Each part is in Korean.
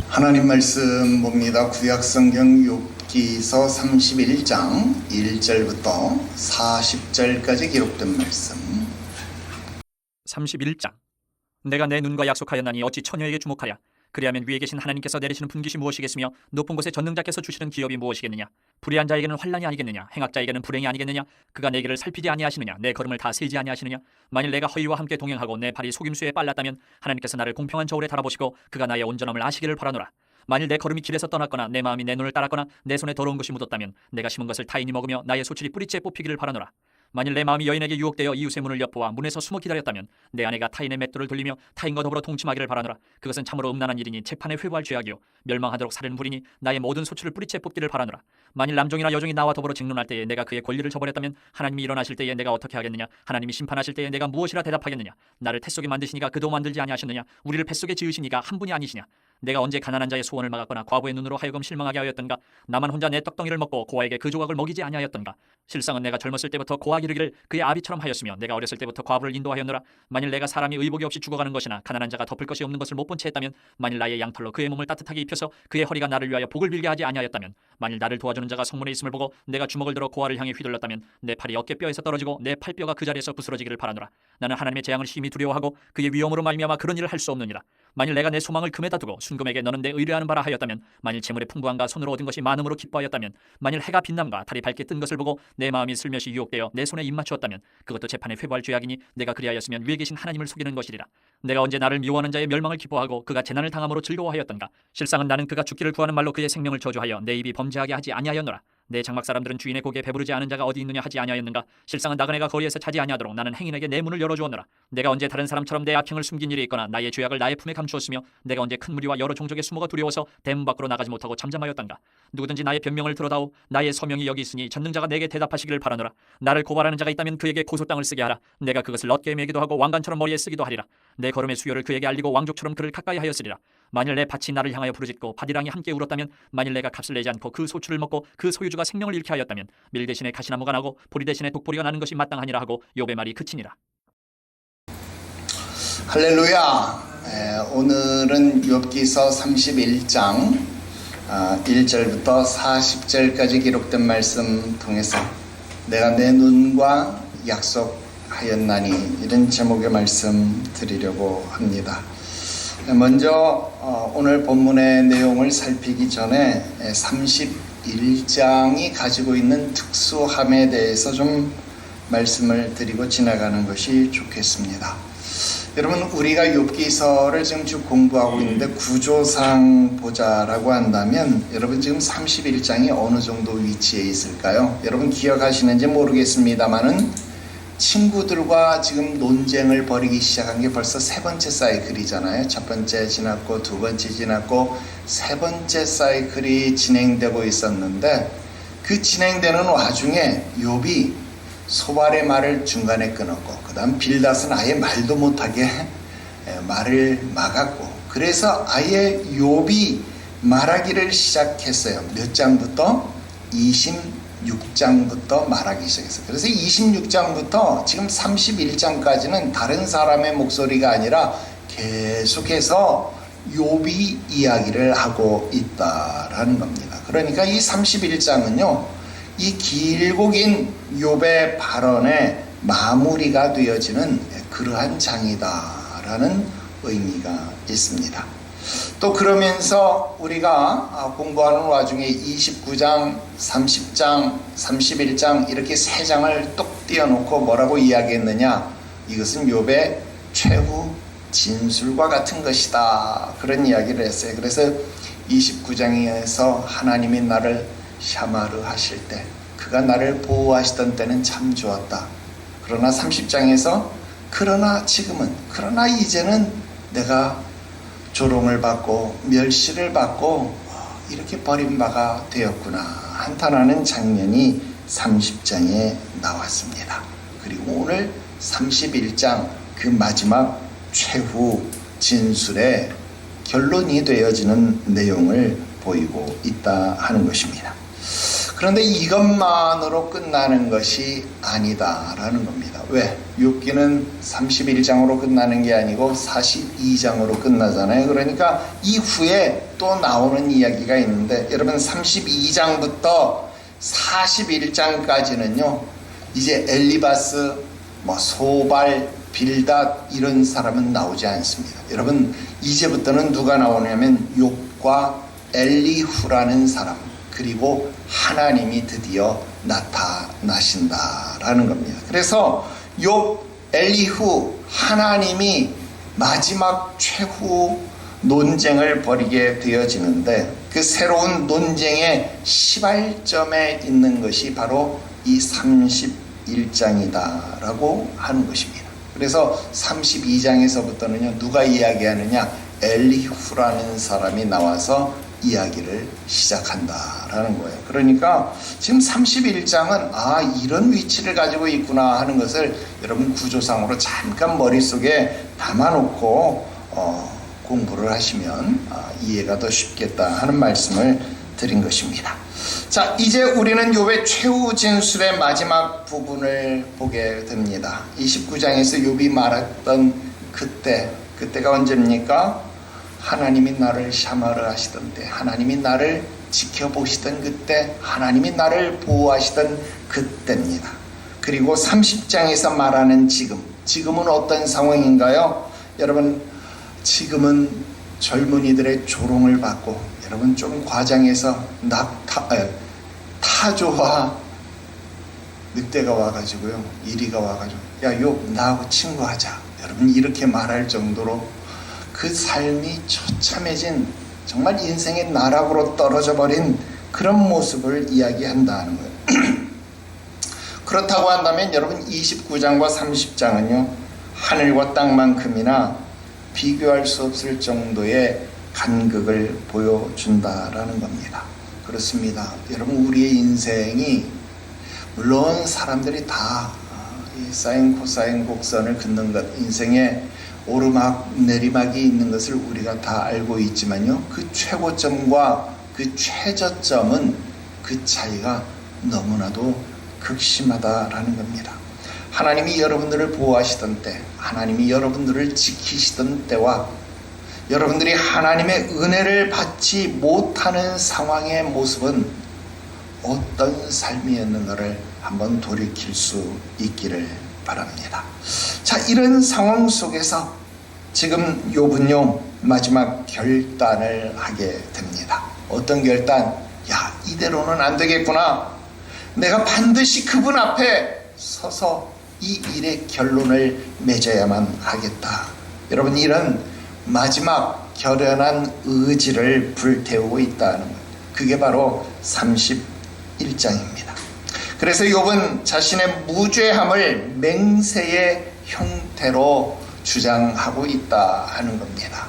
하나님 말씀 봅니다. 구약성경 욥기서 31장 1절부터 40절까지 기록된 말씀. 31장. 내가 내 눈과 약속하였나니 어찌 처녀에게 주목하랴. 그리하면 위에 계신 하나님께서 내리시는 분깃이 무엇이겠으며 높은 곳에 전능자께서 주시는 기업이 무엇이겠느냐. 불의한 자에게는 환난이 아니겠느냐. 행악자에게는 불행이 아니겠느냐. 그가 내 길을 살피지 아니하시느냐. 내 걸음을 다 세지 아니하시느냐. 만일 내가 허위와 함께 동행하고 내 발이 속임수에 빨랐다면 하나님께서 나를 공평한 저울에 달아보시고 그가 나의 온전함을 아시기를 바라노라. 만일 내 걸음이 길에서 떠났거나 내 마음이 내 눈을 따랐거나 내 손에 더러운 것이 묻었다면 내가 심은 것을 타인이 먹으며 나의 소출이 뿌리째 뽑히기를 바라노라. 만일 내 마음이 여인에게 유혹되어 이웃의 문을 엿보아 문에서 숨어 기다렸다면 내 아내가 타인의 맷돌을 돌리며 타인과 더불어 동침하기를 바라노라. 그것은 참으로 음란한 일이니 재판에 회부할 죄악이요 멸망하도록 사르는 불이니 나의 모든 소출을 뿌리째 뽑기를 바라노라. 만일 남종이나 여종이 나와 더불어 쟁론할 때에 내가 그의 권리를 저버렸다면 하나님이 일어나실 때에 내가 어떻게 하겠느냐. 하나님이 심판하실 때에 내가 무엇이라 대답하겠느냐. 나를 태 속에 만드시니가 그도 만들지 아니하셨느냐. 우리를 뱃 속에 지으시니가 한 분이 아니시냐. 내가 언제 가난한 자의 소원을 막았거나 과부의 눈으로 하여금 실망하게 하였던가. 나만 혼자 내 떡덩이를 먹고 고아에게 그 조각을 먹이지 아니하였던가. 실상은 내가 젊었을 때부터 고아 기르기를 그의 아비처럼 하였으며 내가 어렸을 때부터 과부를 인도하였노라. 만일 내가 사람이 의복이 없이 죽어가는 것이나 가난한 자가 덮을 것이 없는 것을 못 본 채 했다면 만일 나의 양털로 그의 몸을 따뜻하게 입혀서 그의 허리가 나를 위하여 복을 빌게 하지 아니하였다면 만일 나를 도와주는 자가 성문에 있음을 보고 내가 주먹을 들어 고아를 향해 휘둘렀다면 내 팔이 어깨뼈에서 떨어지고 내 팔뼈가 그 자리에서 부스러지기를 바라노라. 나는 하나님의 재앙을 심히 두려워하고 그의 위엄으로 말미암아 그런 일을 할 수 없느니라. 만일 내가 내 소망을 금에다 두고 순금에게 너는 내 의뢰하는 바라 하였다면 만일 재물의 풍부함과 손으로 얻은 것이 많음으로 기뻐하였다면 만일 해가 빛남과 달이 밝게 뜬 것을 보고 내 마음이 슬며시 유혹되어 내 손에 입맞추었다면 그것도 재판에 회부할 죄악이니 내가 그리하였으면 위에 계신 하나님을 속이는 것이리라. 내가 언제 나를 미워하는 자의 멸망을 기뻐하고 그가 재난을 당함으로 즐거워하였던가. 실상은 나는 그가 죽기를 구하는 말로 그의 생명을 저주하여 내 입이 범죄하게 하지 아니하였노라. 내 장막 사람들은 주인의 고기에 배부르지 않은 자가 어디 있느냐 하지 아니하였는가. 실상은 나그네가 거리에서 자지 아니하도록 나는 행인에게 내 문을 열어주었노라. 내가 언제 다른 사람처럼 내 악행을 숨긴 일이 있거나 나의 죄악을 나의 품에 감추었으며 내가 언제 큰 무리와 여러 종족의 수모가 두려워서 대문 밖으로 나가지 못하고 잠잠하였던가. 누구든지 나의 변명을 들어다오. 나의 서명이 여기 있으니 전능자가 내게 대답하시기를 바라노라. 나를 고발하는 자가 있다면 그에게 고소장을 쓰게 하라. 내가 그것을 럿게 매기도 하고 왕관처럼 머리에 쓰기도 하리라. 내 걸음의 수요를 그에게 알리고 왕족처럼 그를 가까이 하였으리라. 만일 내 밭이 나를 향하여 부르짖고 밭이랑이 함께 울었다면 만일 내가 값을 내지 않고 그 소출을 먹고 그 소유주가 생명을 잃게 하였다면 밀 대신에 가시나무가 나고 보리 대신에 독보리가 나는 것이 마땅하니라 하고 욥의 말이 그치니라. 할렐루야. 오늘은 욥기서 31장 1절부터 40절까지 기록된 말씀 통해서 내가 내 눈과 약속하였나니 이런 제목의 말씀 드리려고 합니다. 먼저 오늘 본문의 내용을 살피기 전에 31장이 가지고 있는 특수함에 대해서 좀 말씀을 드리고 지나가는 것이 좋겠습니다. 여러분, 우리가 욥기서를 지금 쭉 공부하고 있는데 구조상 보자라고 한다면 여러분 지금 31장이 어느 정도 위치에 있을까요? 여러분 기억하시는지 모르겠습니다만은 친구들과 지금 논쟁을 벌이기 시작한 게 벌써 세 번째 사이클이잖아요. 첫 번째 지났고 두 번째 지났고 세 번째 사이클이 진행되고 있었는데 그 진행되는 와중에 욥이 소발의 말을 중간에 끊었고 그 다음 빌닷은 아예 말도 못하게 말을 막았고 그래서 아예 욥이 말하기를 시작했어요. 몇 장부터? 26장부터 말하기 시작했어요. 그래서 26장부터 지금 31장까지는 다른 사람의 목소리가 아니라 계속해서 욥이 이야기를 하고 있다라는 겁니다. 그러니까 이 31장은요 이 길고 긴 욥의 발언의 마무리가 되어지는 그러한 장이다라는 의미가 있습니다. 또 그러면서 우리가 공부하는 와중에 29장, 30장, 31장 이렇게 세 장을 똑 띄워놓고 뭐라고 이야기했느냐? 이것은 욥의 최후 진술과 같은 것이다. 그런 이야기를 했어요. 그래서 29장에서 하나님이 나를 샤마르 하실 때 그가 나를 보호하시던 때는 참 좋았다. 그러나 30장에서 그러나 지금은 그러나 이제는 내가 조롱을 받고 멸시를 받고 이렇게 버림바가 되었구나 한탄하는 장면이 30장에 나왔습니다. 그리고 오늘 31장 그 마지막 최후 진술의 결론이 되어지는 내용을 보이고 있다 하는 것입니다. 그런데 이것만으로 끝나는 것이 아니다라는 겁니다. 왜? 욥기는 31장으로 끝나는 게 아니고 42장으로 끝나잖아요. 그러니까 이후에 또 나오는 이야기가 있는데, 여러분 32장부터 41장까지는요 이제 엘리바스, 소발, 빌닷 이런 사람은 나오지 않습니다. 여러분 이제부터는 누가 나오냐면 욥과 엘리후라는 사람, 그리고 하나님이 드디어 나타나신다라는 겁니다. 그래서 욥, 엘리후, 하나님이 마지막 최후 논쟁을 벌이게 되어지는데, 그 새로운 논쟁의 시발점에 있는 것이 바로 이 31장이다라고 하는 것입니다. 그래서 32장에서부터는요 누가 이야기하느냐, 엘리후라는 사람이 나와서 이야기를 시작한다라는 거예요. 그러니까 지금 31장은 이런 위치를 가지고 있구나 하는 것을 여러분 구조상으로 잠깐 머릿속에 담아놓고 공부를 하시면 이해가 더 쉽겠다 하는 말씀을 드린 것입니다. 자, 이제 우리는 욥의 최후 진술의 마지막 부분을 보게 됩니다. 29장에서 욥이 말했던 그때가 언제입니까? 하나님이 나를 샤마르 하시던 때, 하나님이 나를 지켜보시던 그때, 하나님이 나를 보호하시던 그때입니다. 그리고 30장에서 말하는 지금은 어떤 상황인가요? 여러분 지금은 젊은이들의 조롱을 받고, 여러분 좀 과장해서 타조와 늑대가 와가지고요, 이리가 와가지고 야 욥 나하고 친구하자, 여러분 이렇게 말할 정도로 그 삶이 처참해진, 정말 인생의 나락으로 떨어져 버린 그런 모습을 이야기한다는 거예요. 그렇다고 한다면 여러분 29장과 30장은요 하늘과 땅만큼이나 비교할 수 없을 정도의 간극을 보여준다라는 겁니다. 그렇습니다. 여러분 우리의 인생이, 물론 사람들이 다 사인 코사인 곡선을 긋는 것, 인생에 오르막 내리막이 있는 것을 우리가 다 알고 있지만요, 그 최고점과 그 최저점은 그 차이가 너무나도 극심하다라는 겁니다. 하나님이 여러분들을 보호하시던 때, 하나님이 여러분들을 지키시던 때와 여러분들이 하나님의 은혜를 받지 못하는 상황의 모습은 어떤 삶이었는가를 한번 돌이킬 수 있기를 바랍니다. 자, 이런 상황 속에서 지금 욥은요 마지막 결단을 하게 됩니다. 어떤 결단? 야, 이대로는 안 되겠구나. 내가 반드시 그분 앞에 서서 이 일의 결론을 맺어야만 하겠다. 여러분 이런 마지막 결연한 의지를 불태우고 있다는 것, 그게 바로 31장입니다. 그래서 욥은 자신의 무죄함을 맹세의 형태로 주장하고 있다 하는 겁니다.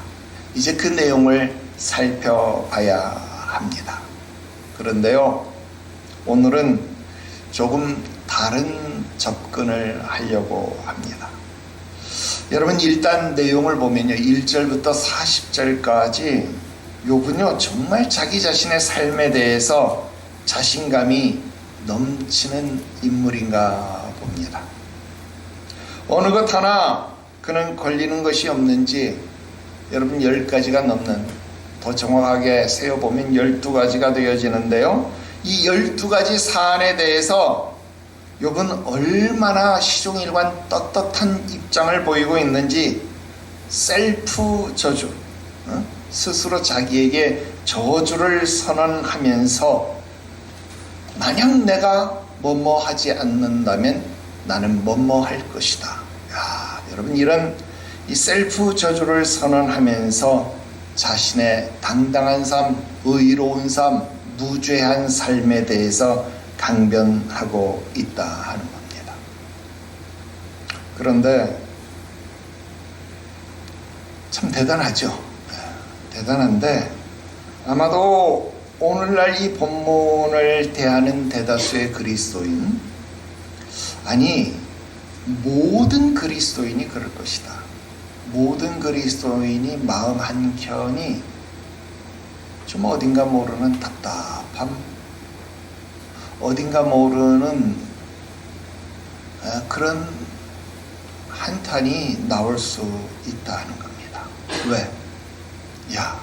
이제 그 내용을 살펴봐야 합니다. 그런데요, 오늘은 조금 다른 접근을 하려고 합니다. 여러분 일단 내용을 보면요, 1절부터 40절까지 욥은요 정말 자기 자신의 삶에 대해서 자신감이 넘치는 인물인가 봅니다. 어느 것 하나 그는 걸리는 것이 없는지 여러분 10가지가 넘는, 더 정확하게 세어보면 12가지가 되어지는데요, 이 12가지 사안에 대해서 욥은 얼마나 시종일관 떳떳한 입장을 보이고 있는지 셀프 저주, 스스로 자기에게 저주를 선언하면서 만약 내가 뭐뭐 하지 않는다면 나는 뭐뭐 할 것이다. 야, 여러분 이런 이 셀프 저주를 선언하면서 자신의 당당한 삶, 의로운 삶, 무죄한 삶에 대해서 강변하고 있다 하는 겁니다. 그런데 참 대단하죠. 대단한데 아마도 오늘날 이 본문을 대하는 대다수의 그리스도인, 아니 모든 그리스도인이 그럴 것이다. 모든 그리스도인이 마음 한켠이 좀 어딘가 모르는 답답함, 어딘가 모르는 그런 한탄이 나올 수 있다는 겁니다. 왜? 야,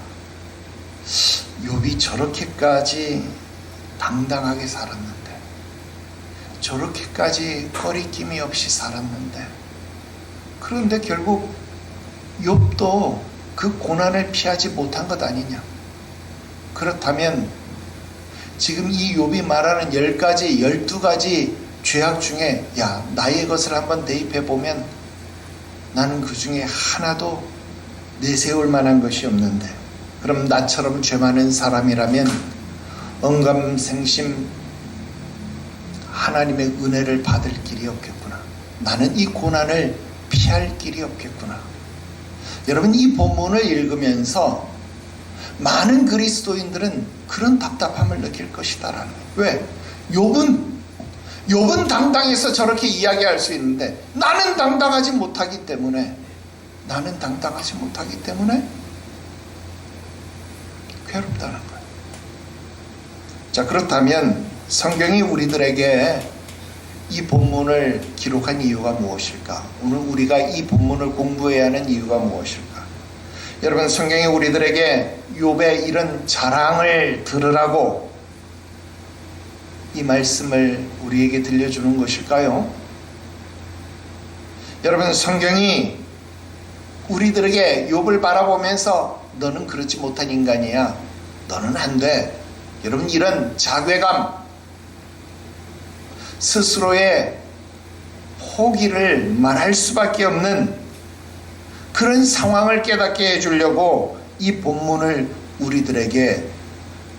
욥이 저렇게까지 당당하게 살았는데, 저렇게까지 거리낌이 없이 살았는데, 그런데 결국 욥도 그 고난을 피하지 못한 것 아니냐? 그렇다면 지금 이 욥이 말하는 10가지, 12가지 죄악 중에 야, 나의 것을 한번 대입해 보면 나는 그 중에 하나도 내세울 만한 것이 없는데, 그럼 나처럼 죄 많은 사람이라면 언감생심 하나님의 은혜를 받을 길이 없겠구나. 나는 이 고난을 피할 길이 없겠구나. 여러분, 이 본문을 읽으면서 많은 그리스도인들은 그런 답답함을 느낄 것이다라는 거예요. 왜? 욥은 당당해서 저렇게 이야기할 수 있는데 나는 당당하지 못하기 때문에 괴롭다는 거예요. 자, 그렇다면 성경이 우리들에게 이 본문을 기록한 이유가 무엇일까? 오늘 우리가 이 본문을 공부해야 하는 이유가 무엇일까? 여러분, 성경이 우리들에게 욥의 이런 자랑을 들으라고 이 말씀을 우리에게 들려주는 것일까요? 여러분, 성경이 우리들에게 욥을 바라보면서 너는 그렇지 못한 인간이야, 너는 안 돼, 여러분, 이런 자괴감, 스스로의 포기를 말할 수밖에 없는 그런 상황을 깨닫게 해주려고 이 본문을 우리들에게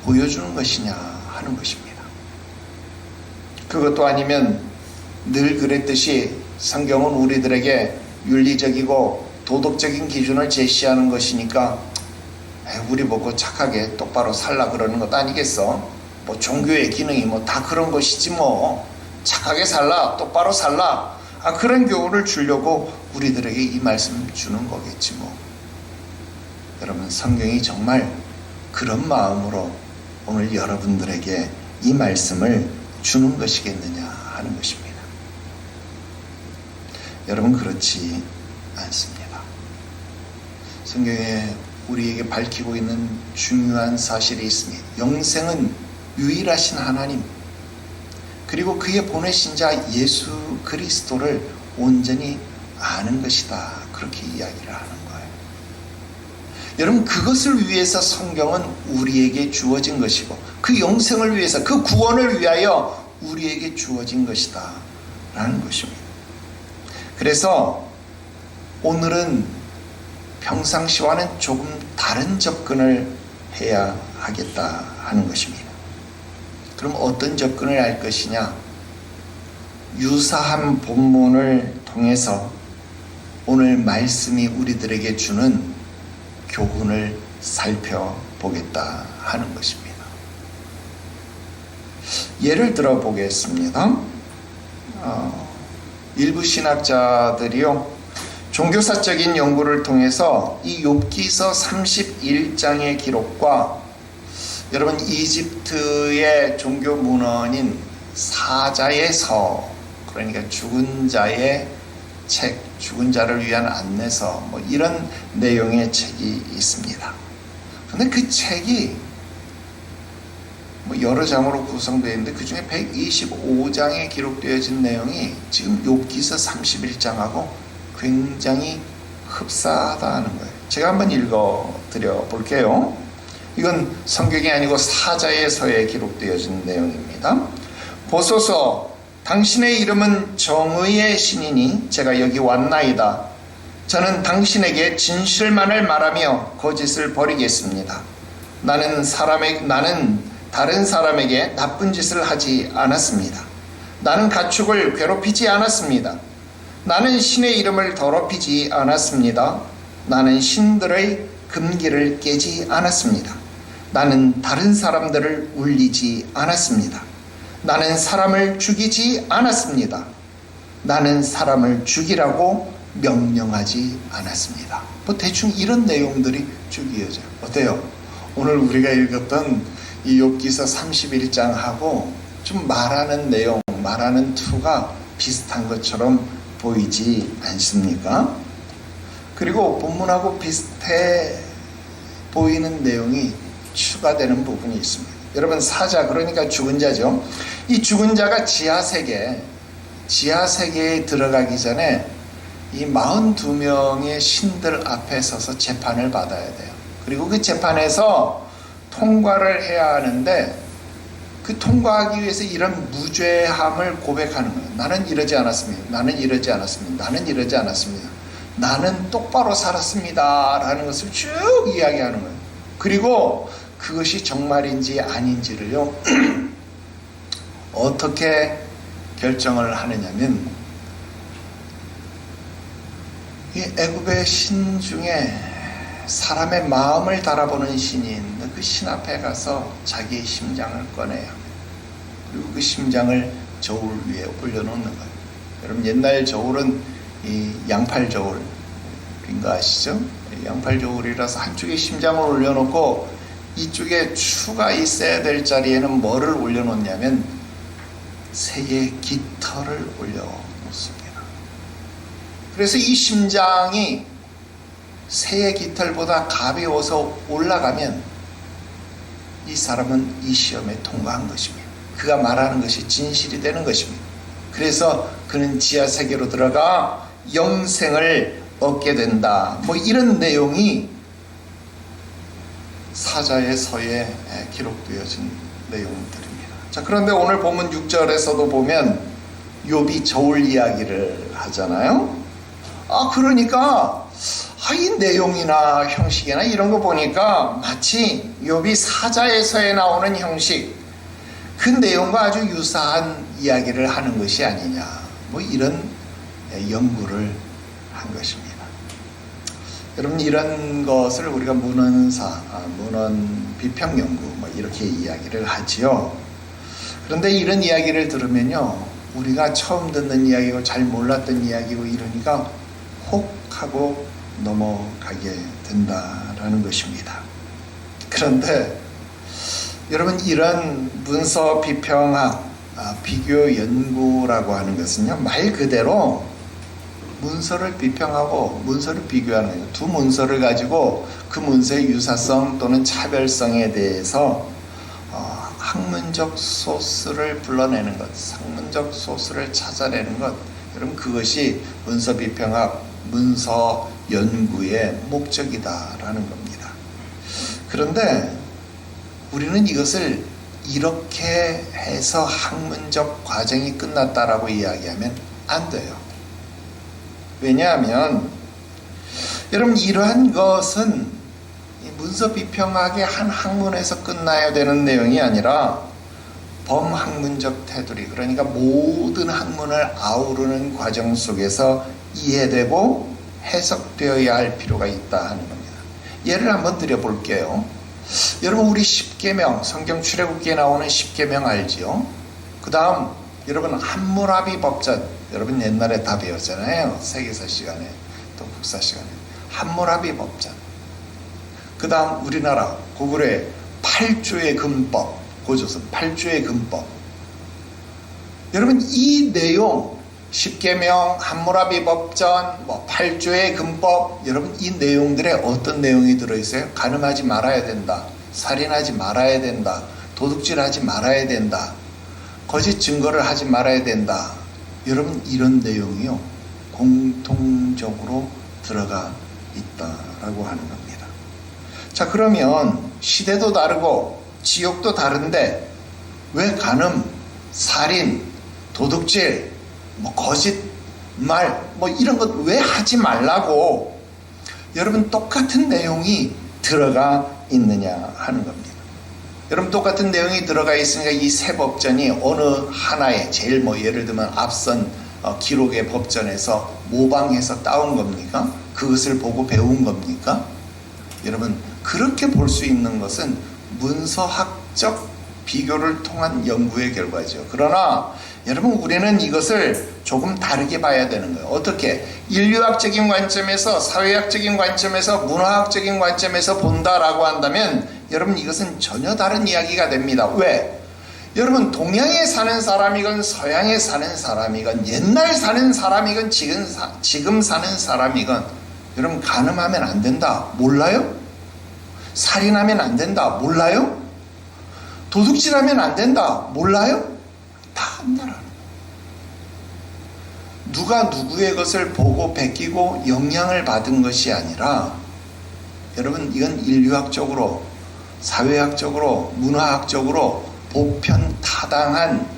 보여주는 것이냐 하는 것입니다. 그것도 아니면 늘 그랬듯이 성경은 우리들에게 윤리적이고 도덕적인 기준을 제시하는 것이니까 우리 보고 착하게 똑바로 살라 그러는 것도 아니겠어? 뭐 종교의 기능이 뭐 다 그런 것이지 뭐. 착하게 살라, 똑바로 살라, 그런 교훈을 주려고 우리들에게 이 말씀 주는 거겠지 뭐. 여러분, 성경이 정말 그런 마음으로 오늘 여러분들에게 이 말씀을 주는 것이겠느냐 하는 것입니다. 여러분, 그렇지 않습니다. 성경에 우리에게 밝히고 있는 중요한 사실이 있습니다. 영생은 유일하신 하나님, 그리고 그의 보내신 자 예수 그리스도를 온전히 아는 것이다, 그렇게 이야기를 하는 거예요. 여러분, 그것을 위해서 성경은 우리에게 주어진 것이고, 그 영생을 위해서, 그 구원을 위하여 우리에게 주어진 것이다 라는 것입니다. 그래서 오늘은 평상시와는 조금 다른 접근을 해야 하겠다 하는 것입니다. 그럼 어떤 접근을 할 것이냐? 유사한 본문을 통해서 오늘 말씀이 우리들에게 주는 교훈을 살펴보겠다 하는 것입니다. 예를 들어 보겠습니다. 일부 신학자들이요, 종교사적인 연구를 통해서 이 욥기서 31장의 기록과 여러분, 이집트의 종교 문헌인 사자의 서, 그러니까 죽은 자의 책, 죽은 자를 위한 안내서, 뭐 이런 내용의 책이 있습니다. 그런데 그 책이 뭐 여러 장으로 구성되어 있는데 그 중에 125장에 기록되어진 내용이 지금 욥기서 31장하고 굉장히 흡사하다는 거예요. 제가 한번 읽어드려 볼게요. 이건 성경이 아니고 사자의 서에 기록되어진 내용입니다. 보소서, 당신의 이름은 정의의 신이니 제가 여기 왔나이다. 저는 당신에게 진실만을 말하며 거짓을 버리겠습니다. 나는 다른 사람에게 나쁜 짓을 하지 않았습니다. 나는 가축을 괴롭히지 않았습니다. 나는 신의 이름을 더럽히지 않았습니다. 나는 신들의 금기를 깨지 않았습니다. 나는 다른 사람들을 울리지 않았습니다. 나는 사람을 죽이지 않았습니다. 나는 사람을 죽이라고 명령하지 않았습니다. 뭐 대충 이런 내용들이 쭉 이어져요. 어때요? 오늘 우리가 읽었던 이 욥기서 31장하고 좀 말하는 내용, 말하는 투가 비슷한 것처럼 보이지 않습니까? 그리고 본문하고 비슷해 보이는 내용이 추가되는 부분이 있습니다. 여러분, 사자, 그러니까 죽은 자죠. 이 죽은 자가 지하세계에 들어가기 전에 이 42명의 신들 앞에 서서 재판을 받아야 돼요. 그리고 그 재판에서 통과를 해야 하는데, 그 통과하기 위해서 이런 무죄함을 고백하는 거예요. 나는 이러지 않았습니다. 나는 이러지 않았습니다. 나는 이러지 않았습니다. 나는 똑바로 살았습니다. 라는 것을 쭉 이야기하는 거예요. 그리고 그것이 정말인지 아닌지를요, 어떻게 결정을 하느냐면, 이 애굽의 신 중에 사람의 마음을 달아보는 신이 있는데, 그 신 앞에 가서 자기의 심장을 꺼내요. 그리고 그 심장을 저울 위에 올려놓는 거예요. 여러분, 옛날 저울은 이 양팔 저울인 거 아시죠? 양팔 저울이라서 한쪽에 심장을 올려놓고 이쪽에 추가 있어야 될 자리에는 뭐를 올려놓냐면 새의 깃털을 올려놓습니다. 그래서 이 심장이 새의 깃털보다 가벼워서 올라가면 이 사람은 이 시험에 통과한 것입니다. 그가 말하는 것이 진실이 되는 것입니다. 그래서 그는 지하세계로 들어가 영생을 얻게 된다. 뭐 이런 내용이 사자의 서에 기록되어진 내용들입니다. 자, 그런데 오늘 본문 6절에서도 보면 욥이 저울 이야기를 하잖아요. 그러니까 이 내용이나 형식이나 이런 거 보니까 마치 욥이 사자에서에 나오는 형식, 그 내용과 아주 유사한 이야기를 하는 것이 아니냐, 뭐 이런 연구를 한 것입니다. 여러분, 이런 것을 우리가 문헌 비평 연구 뭐 이렇게 이야기를 하지요. 그런데 이런 이야기를 들으면요, 우리가 처음 듣는 이야기고 잘 몰랐던 이야기고 이러니까 혹 하고 넘어가게 된다라는 것입니다. 그런데 여러분, 이런 문서 비평학, 비교 연구라고 하는 것은요, 말 그대로 문서를 비평하고 문서를 비교하는 거예요. 두 문서를 가지고 그 문서의 유사성 또는 차별성에 대해서 학문적 소스를 불러내는 것, 학문적 소스를 찾아내는 것, 여러분, 그것이 문서 비평학, 문서 연구의 목적이다라는 겁니다. 그런데 우리는 이것을 이렇게 해서 학문적 과정이 끝났다라고 이야기하면 안 돼요. 왜냐하면 여러분, 이러한 것은 문서 비평학의 한 학문에서 끝나야 되는 내용이 아니라 범학문적 테두리, 그러니까 모든 학문을 아우르는 과정 속에서 이해되고 해석되어야 할 필요가 있다 하는 겁니다. 예를 한번 드려볼게요. 여러분, 우리 십계명, 성경 출애굽기에 나오는 십계명 알지요? 그 다음 여러분, 함무라비 법전, 여러분 옛날에 다 배웠잖아요. 세계사 시간에, 또 국사 시간에. 함무라비 법전. 그 다음 우리나라 고구려의 8조의 금법, 고조선 8조의 금법. 여러분, 이 내용, 십계명, 함무라비 법전, 8조의 금법, 여러분, 이 내용들에 어떤 내용이 들어있어요? 간음하지 말아야 된다, 살인하지 말아야 된다, 도둑질하지 말아야 된다, 거짓 증거를 하지 말아야 된다. 여러분, 이런 내용이요, 공통적으로 들어가 있다라고 하는 겁니다. 자, 그러면 시대도 다르고 지역도 다른데 왜 간음, 살인, 도둑질, 거짓말, 이런 것 왜 하지 말라고 여러분 똑같은 내용이 들어가 있느냐 하는 겁니다. 여러분, 똑같은 내용이 들어가 있으니까 이 세 법전이 어느 하나의 제일 예를 들면 앞선 기록의 법전에서 모방해서 따온 겁니까? 그것을 보고 배운 겁니까? 여러분, 그렇게 볼 수 있는 것은 문서학적 비교를 통한 연구의 결과죠. 그러나 여러분, 우리는 이것을 조금 다르게 봐야 되는 거예요. 어떻게? 인류학적인 관점에서, 사회학적인 관점에서, 문화학적인 관점에서 본다라고 한다면 여러분, 이것은 전혀 다른 이야기가 됩니다. 왜? 여러분, 동양에 사는 사람이건 서양에 사는 사람이건 옛날 사는 사람이건 지금 사는 사람이건 여러분, 간음하면 안 된다 몰라요? 살인하면 안 된다 몰라요? 도둑질하면 안 된다 몰라요? 다 안다라는 거예요. 누가 누구의 것을 보고 베끼고 영향을 받은 것이 아니라 여러분, 이건 인류학적으로, 사회학적으로, 문화학적으로 보편타당한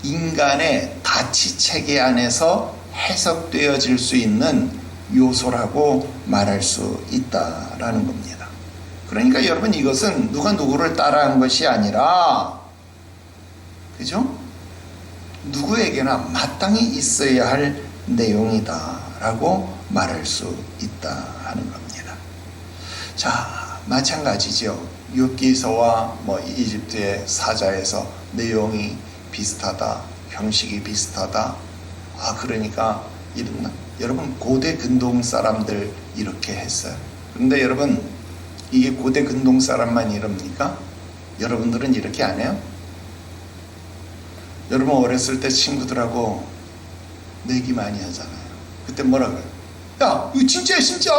인간의 가치체계 안에서 해석되어질 수 있는 요소라고 말할 수 있다라는 겁니다. 그러니까 여러분, 이것은 누가 누구를 따라한 것이 아니라, 그죠? 누구에게나 마땅히 있어야 할 내용이다라고 말할 수 있다 하는 겁니다. 자, 마찬가지죠. 욥기서와 이집트의 사자에서 내용이 비슷하다, 형식이 비슷하다. 그러니까 여러분, 고대 근동 사람들 이렇게 했어요. 그런데 여러분, 이게 고대 근동 사람만 이럽니까? 여러분들은 이렇게 안 해요? 여러분, 어렸을 때 친구들하고 내기 많이 하잖아요. 그때 뭐라 그래요? 야, 이거 진짜야, 진짜.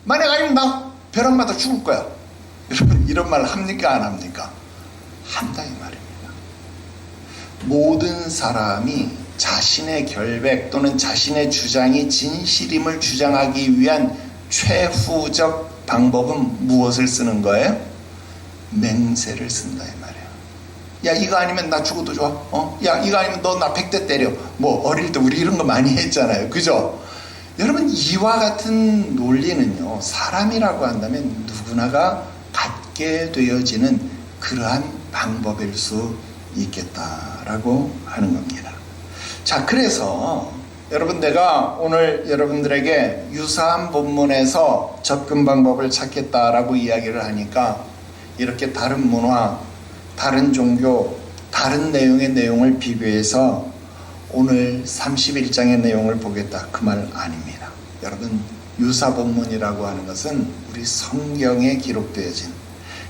만약 아니면 나 벼락 맞아 죽을 거야. 여러분, 이런 말 합니까, 안 합니까? 한다, 이 말입니다. 모든 사람이 자신의 결백 또는 자신의 주장이 진실임을 주장하기 위한 최후적 방법은 무엇을 쓰는 거예요? 맹세를 쓴다, 이 말이에요. 야, 이거 아니면 나 죽어도 좋아. 야, 이거 아니면 너 나 100대 때려. 어릴 때 우리 이런 거 많이 했잖아요. 그죠? 여러분, 이와 같은 논리는요, 사람이라고 한다면 누구나가 갖게 되어지는 그러한 방법일 수 있겠다라고 하는 겁니다. 자, 그래서 여러분, 내가 오늘 여러분들에게 유사한 본문에서 접근 방법을 찾겠다라고 이야기를 하니까 이렇게 다른 문화, 다른 종교, 다른 내용의 내용을 비교해서 오늘 31장의 내용을 보겠다, 그 말 아닙니다. 여러분, 유사 본문이라고 하는 것은 우리 성경에 기록되어진,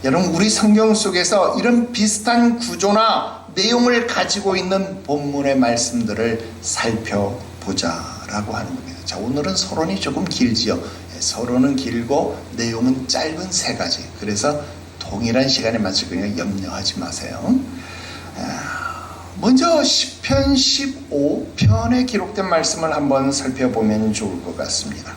여러분, 우리 성경 속에서 이런 비슷한 구조나 내용을 가지고 있는 본문의 말씀들을 살펴보자라고 하는 겁니다. 자, 오늘은 서론이 조금 길지요. 서론은 길고 내용은 짧은 세 가지. 그래서 동일한 시간에 맞출 거니까 염려하지 마세요. 먼저 시편 15편에 기록된 말씀을 한번 살펴보면 좋을 것 같습니다.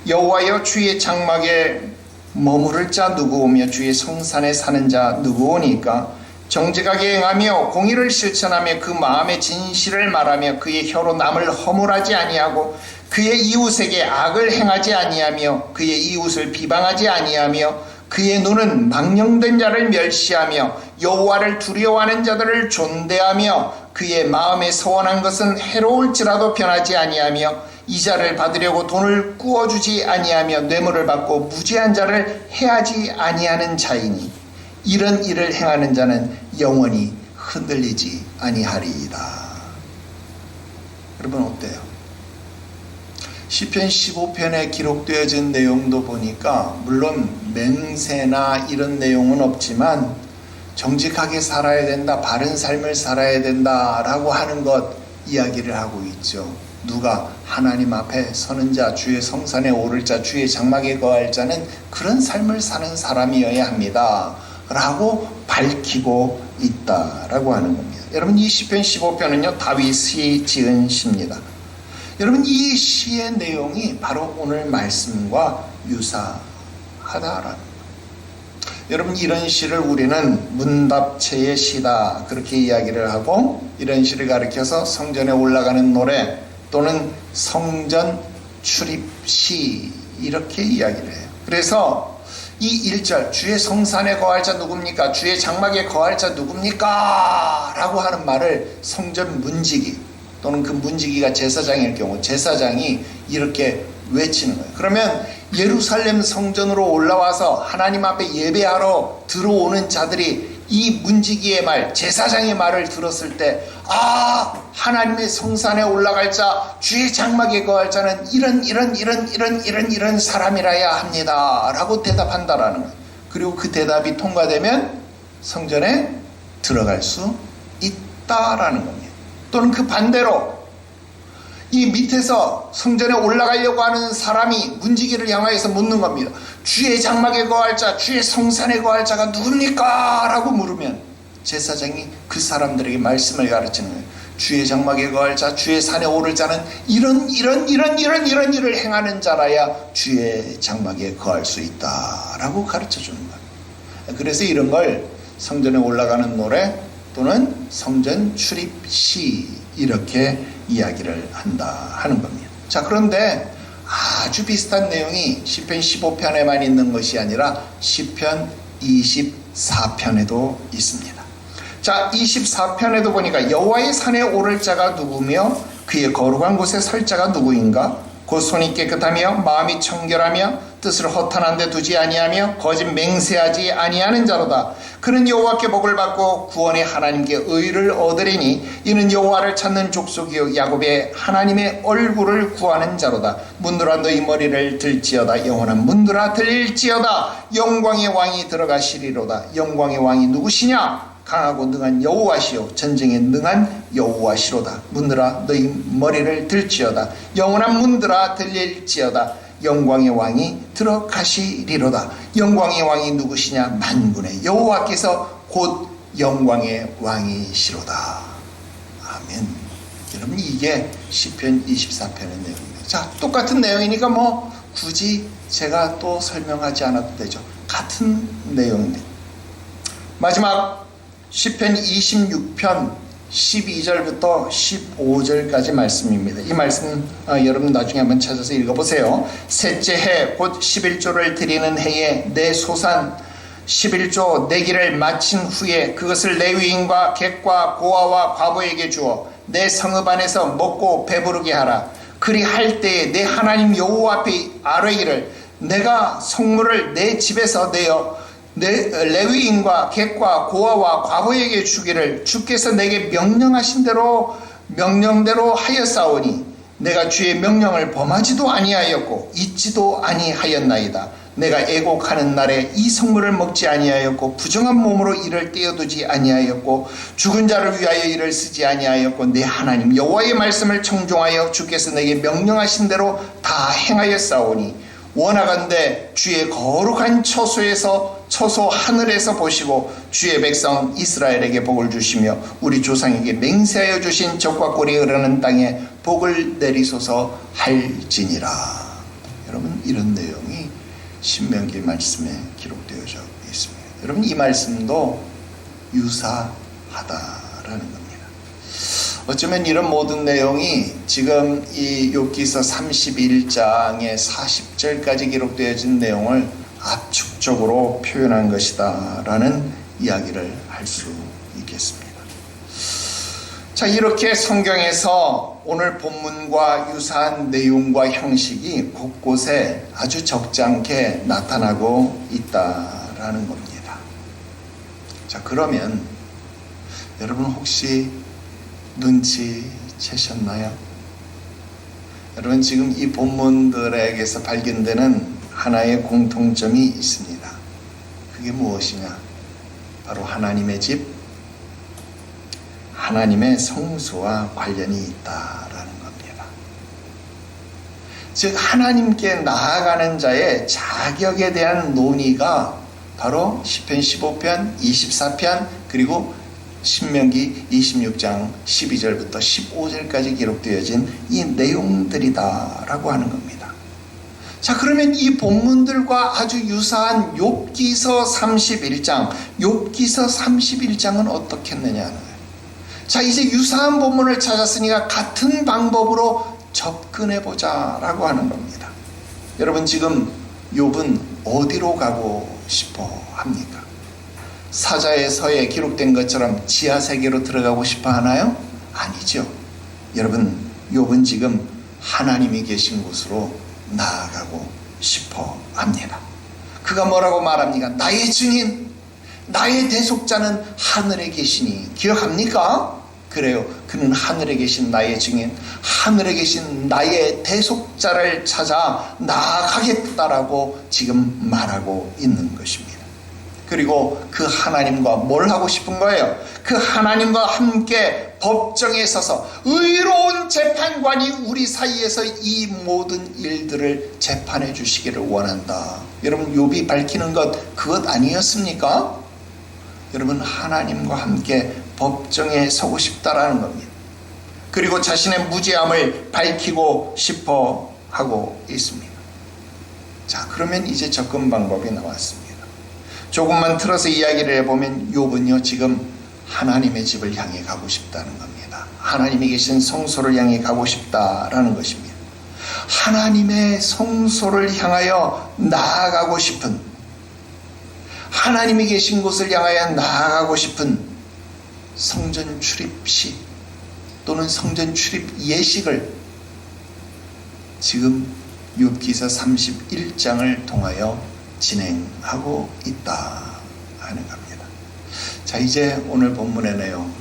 여호와여, 주의 장막에 머무를 자 누구오며 주의 성산에 사는 자 누구오니까? 정직하게 행하며 공의를 실천하며 그 마음의 진실을 말하며 그의 혀로 남을 허물하지 아니하고 그의 이웃에게 악을 행하지 아니하며 그의 이웃을 비방하지 아니하며 그의 눈은 망령된 자를 멸시하며 여호와를 두려워하는 자들을 존대하며 그의 마음에 서원한 것은 해로울지라도 변하지 아니하며 이자를 받으려고 돈을 꾸어주지 아니하며 뇌물을 받고 무죄한 자를 해하지 아니하는 자이니 이런 일을 행하는 자는 영원히 흔들리지 아니하리이다. 여러분, 어때요? 시편 15편에 기록되어진 내용도 보니까 물론 맹세나 이런 내용은 없지만 정직하게 살아야 된다, 바른 삶을 살아야 된다라고 하는 것 이야기를 하고 있죠. 누가? 하나님 앞에 서는 자, 주의 성산에 오를 자, 주의 장막에 거할 자는 그런 삶을 사는 사람이어야 합니다 라고 밝히고 있다라고 하는 겁니다. 여러분, 이 시편 15편은요 다윗이 지은 시입니다. 여러분, 이 시의 내용이 바로 오늘 말씀과 유사하다라는 거예요. 여러분, 이런 시를 우리는 문답체의 시다 그렇게 이야기를 하고, 이런 시를 가리켜서 성전에 올라가는 노래 또는 성전 출입시 이렇게 이야기를 해요. 그래서 이 1절 주의 성산에 거할 자 누굽니까? 주의 장막에 거할 자 누굽니까? 라고 하는 말을 성전 문지기 또는 그 문지기가 제사장일 경우 제사장이 이렇게 외치는 거예요. 그러면 예루살렘 성전으로 올라와서 하나님 앞에 예배하러 들어오는 자들이 이 문지기의 말, 제사장의 말을 들었을 때, 하나님의 성산에 올라갈 자, 주의 장막에 거할 자는 이런 사람이라야 합니다 라고 대답한다라는 거예요. 그리고 그 대답이 통과되면 성전에 들어갈 수 없다라는 겁니다. 또는 그 반대로 이 밑에서 성전에 올라가려고 하는 사람이 문지기를 향하여서 묻는 겁니다. 주의 장막에 거할 자, 주의 성산에 거할 자가 누굽니까? 라고 물으면 제사장이 그 사람들에게 말씀을 가르치는 거예요. 주의 장막에 거할 자, 주의 산에 오를 자는 이런 일을 행하는 자라야 주의 장막에 거할 수 있다라고 가르쳐 주는 거예요. 그래서 이런 걸 성전에 올라가는 노래 또는 성전 출입시 이렇게 이야기를 한다 하는 겁니다. 자, 그런데 아주 비슷한 내용이 시편 15편에만 있는 것이 아니라 시편 24편에도 있습니다. 자, 24편에도 보니까 여호와의 산에 오를 자가 누구며 그의 거룩한 곳에 설 자가 누구인가? 곧 손이 깨끗하며 마음이 청결하며 뜻을 허탄한 데 두지 아니하며 거짓 맹세하지 아니하는 자로다. 그는 여호와께 복을 받고 구원의 하나님께 의를 얻으리니 이는 여호와를 찾는 족속이요 야곱의 하나님의 얼굴을 구하는 자로다. 문들아 너희 머리를 들지어다. 영원한 문들아 들릴지어다. 영광의 왕이 들어가시리로다. 영광의 왕이 누구시냐? 강하고 능한 여호와시요 전쟁에 능한 여호와시로다. 문들아 너희 머리를 들지어다. 영원한 문들아 들릴지어다. 영광의 왕이 들어가시리로다. 영광의 왕이 누구시냐? 만군의 여호와께서 곧 영광의 왕이시로다. 아멘. 여러분, 이게 시편 24편의 내용입니다. 자, 똑같은 내용이니까 뭐 굳이 제가 또 설명하지 않아도 되죠. 같은 내용입니다. 마지막 시편 26편 12절부터 15절까지 말씀입니다. 이 말씀 여러분 나중에 한번 찾아서 읽어보세요. 셋째 해 곧 11조를 드리는 해에 내 소산 11조 내기를 마친 후에 그것을 레위인과 객과 고아와 과부에게 주어 내 성읍 안에서 먹고 배부르게 하라. 그리 할 때에 내 하나님 여호와 앞에 아뢰기를 내가 성물을 내 집에서 내어 내 레위인과 객과 고아와 과부에게 주기를 주께서 내게 명령하신 대로 명령대로 하였사오니 내가 주의 명령을 범하지도 아니하였고 잊지도 아니하였나이다. 내가 애곡하는 날에 이 성물을 먹지 아니하였고 부정한 몸으로 이를 떼어두지 아니하였고 죽은 자를 위하여 이를 쓰지 아니하였고 내 하나님 여호와의 말씀을 청종하여 주께서 내게 명령하신 대로 다 행하였사오니 원하건대 주의 거룩한 처소 하늘에서 보시고 주의 백성 이스라엘에게 복을 주시며 우리 조상에게 맹세하여 주신 적과 꿀이 흐르는 땅에 복을 내리소서 할지니라. 여러분, 이런 내용이 신명기 말씀에 기록되어져 있습니다. 여러분, 이 말씀도 유사하다라는 겁니다. 어쩌면 이런 모든 내용이 지금 이 욥기서 31장의 40절까지 기록되어진 내용을 압축적으로 표현한 것이다 라는 이야기를 할 수 있겠습니다. 자, 이렇게 성경에서 오늘 본문과 유사한 내용과 형식이 곳곳에 아주 적잖게 나타나고 있다라는 겁니다. 자, 그러면 여러분 혹시 눈치채셨나요? 여러분, 지금 이 본문들에게서 발견되는 하나의 공통점이 있습니다. 그게 무엇이냐? 바로 하나님의 집, 하나님의 성소와 관련이 있다라는 겁니다. 즉, 하나님께 나아가는 자의 자격에 대한 논의가 바로 시편 15편, 24편 그리고 신명기 26장 12절부터 15절까지 기록되어진 이 내용들이다라고 하는 겁니다. 자, 그러면 이 본문들과 아주 유사한 욥기서 31장, 욥기서 31장은 어떻게 했느냐 하는 거예요. 자, 이제 유사한 본문을 찾았으니까 같은 방법으로 접근해보자 라고 하는 겁니다. 여러분, 지금 욥은 어디로 가고 싶어 합니까? 사자의 기록된 것처럼 지하세계로 들어가고 싶어 하나요? 아니죠. 여러분, 욥은 지금 하나님이 계신 곳으로 나아가고 싶어 합니다. 그가 뭐라고 말합니까? 나의 증인, 나의 대속자는 하늘에 계시니. 기억합니까? 그래요. 그는 하늘에 계신 나의 증인, 하늘에 계신 나의 대속자를 찾아 나아가겠다라고 지금 말하고 있는 것입니다. 그리고 그 하나님과 뭘 하고 싶은 거예요? 그 하나님과 함께 법정에 서서 의로운 재판관이 우리 사이에서 이 모든 일들을 재판해 주시기를 원한다. 여러분, 욥이 밝히는 것 그것 아니었습니까? 여러분, 하나님과 함께 법정에 서고 싶다라는 겁니다. 그리고 자신의 무죄함을 밝히고 싶어 하고 있습니다. 자, 그러면 이제 접근 방법이 나왔습니다. 조금만 틀어서 이야기를 해보면 욥은요, 지금 하나님의 집을 향해 가고 싶다는 겁니다. 하나님이 계신 성소를 향해 가고 싶다라는 것입니다. 하나님의 성소를 향하여 나아가고 싶은, 하나님이 계신 곳을 향하여 나아가고 싶은 성전 출입식 또는 성전 출입 예식을 지금 욥기서 31장을 통하여 진행하고 있다 하는 겁니다. 자, 이제 오늘 본문의 내용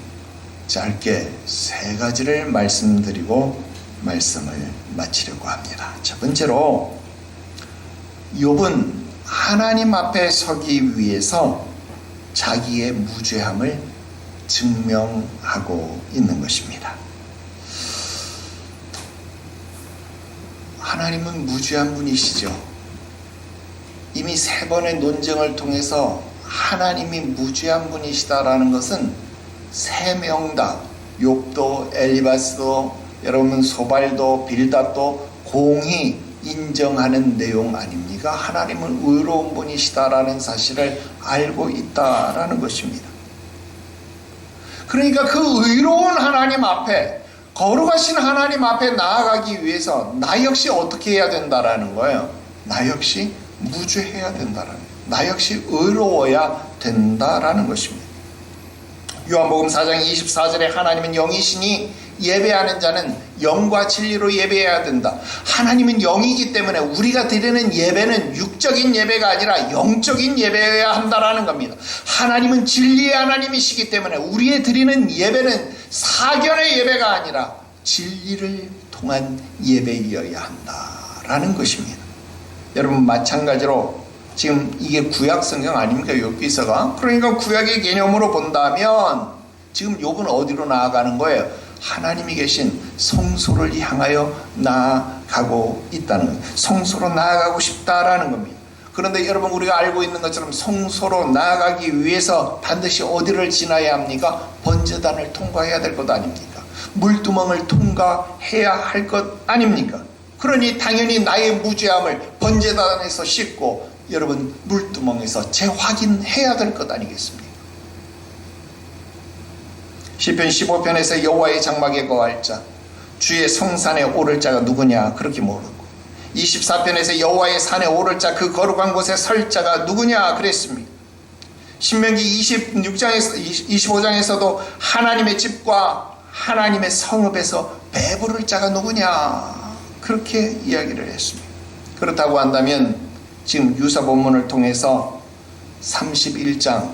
짧게 세 가지를 말씀드리고 말씀을 마치려고 합니다. 첫 번째로, 욥은 하나님 앞에 서기 위해서 자기의 무죄함을 증명하고 있는 것입니다. 하나님은 무죄한 분이시죠. 이미 3번의 논쟁을 통해서 하나님이 무죄한 분이시다라는 것은 3명 다, 욥도 엘리바스도 여러분 소발도 빌닷도 공히 인정하는 내용 아닙니까? 하나님은 의로운 분이시다라는 사실을 알고 있다라는 것입니다. 그러니까 그 의로운 하나님 앞에, 거룩하신 하나님 앞에 나아가기 위해서 나 역시 어떻게 해야 된다라는 거예요? 나 역시 무죄해야 된다라는 거예요. 나 역시 의로워야 된다라는 것입니다. 요한복음 4장 24절에 하나님은 영이시니 예배하는 자는 영과 진리로 예배해야 된다. 하나님은 영이기 때문에 우리가 드리는 예배는 육적인 예배가 아니라 영적인 예배여야 한다라는 겁니다. 하나님은 진리의 하나님이시기 때문에 우리의 드리는 예배는 사견의 예배가 아니라 진리를 통한 예배여야 한다라는 것입니다. 여러분, 마찬가지로 지금 이게 구약 성경 아닙니까? 욥기서가. 그러니까 구약의 개념으로 본다면 지금 욥은 어디로 나아가는 거예요? 하나님이 계신 성소를 향하여 나아가고 있다는 거예요. 성소로 나아가고 싶다라는 겁니다. 그런데 여러분, 우리가 알고 있는 것처럼 성소로 나아가기 위해서 반드시 어디를 지나야 합니까? 번제단을 통과해야 될 것 아닙니까? 물두멍을 통과해야 할 것 아닙니까? 그러니 당연히 나의 무죄함을 번제단에서 씻고 여러분 물두멍에서 재확인해야 될 것 아니겠습니까? 시편 15편에서 여호와의 장막에 거할 자, 주의 성산에 오를 자가 누구냐 그렇게 물었고, 24편에서 여호와의 산에 오를 자, 그 거룩한 곳에 설 자가 누구냐 그랬습니다. 신명기 25장에서도 하나님의 집과 하나님의 성읍에서 배부를 자가 누구냐 그렇게 이야기를 했습니다. 그렇다고 한다면 지금 유사 본문을 통해서 31장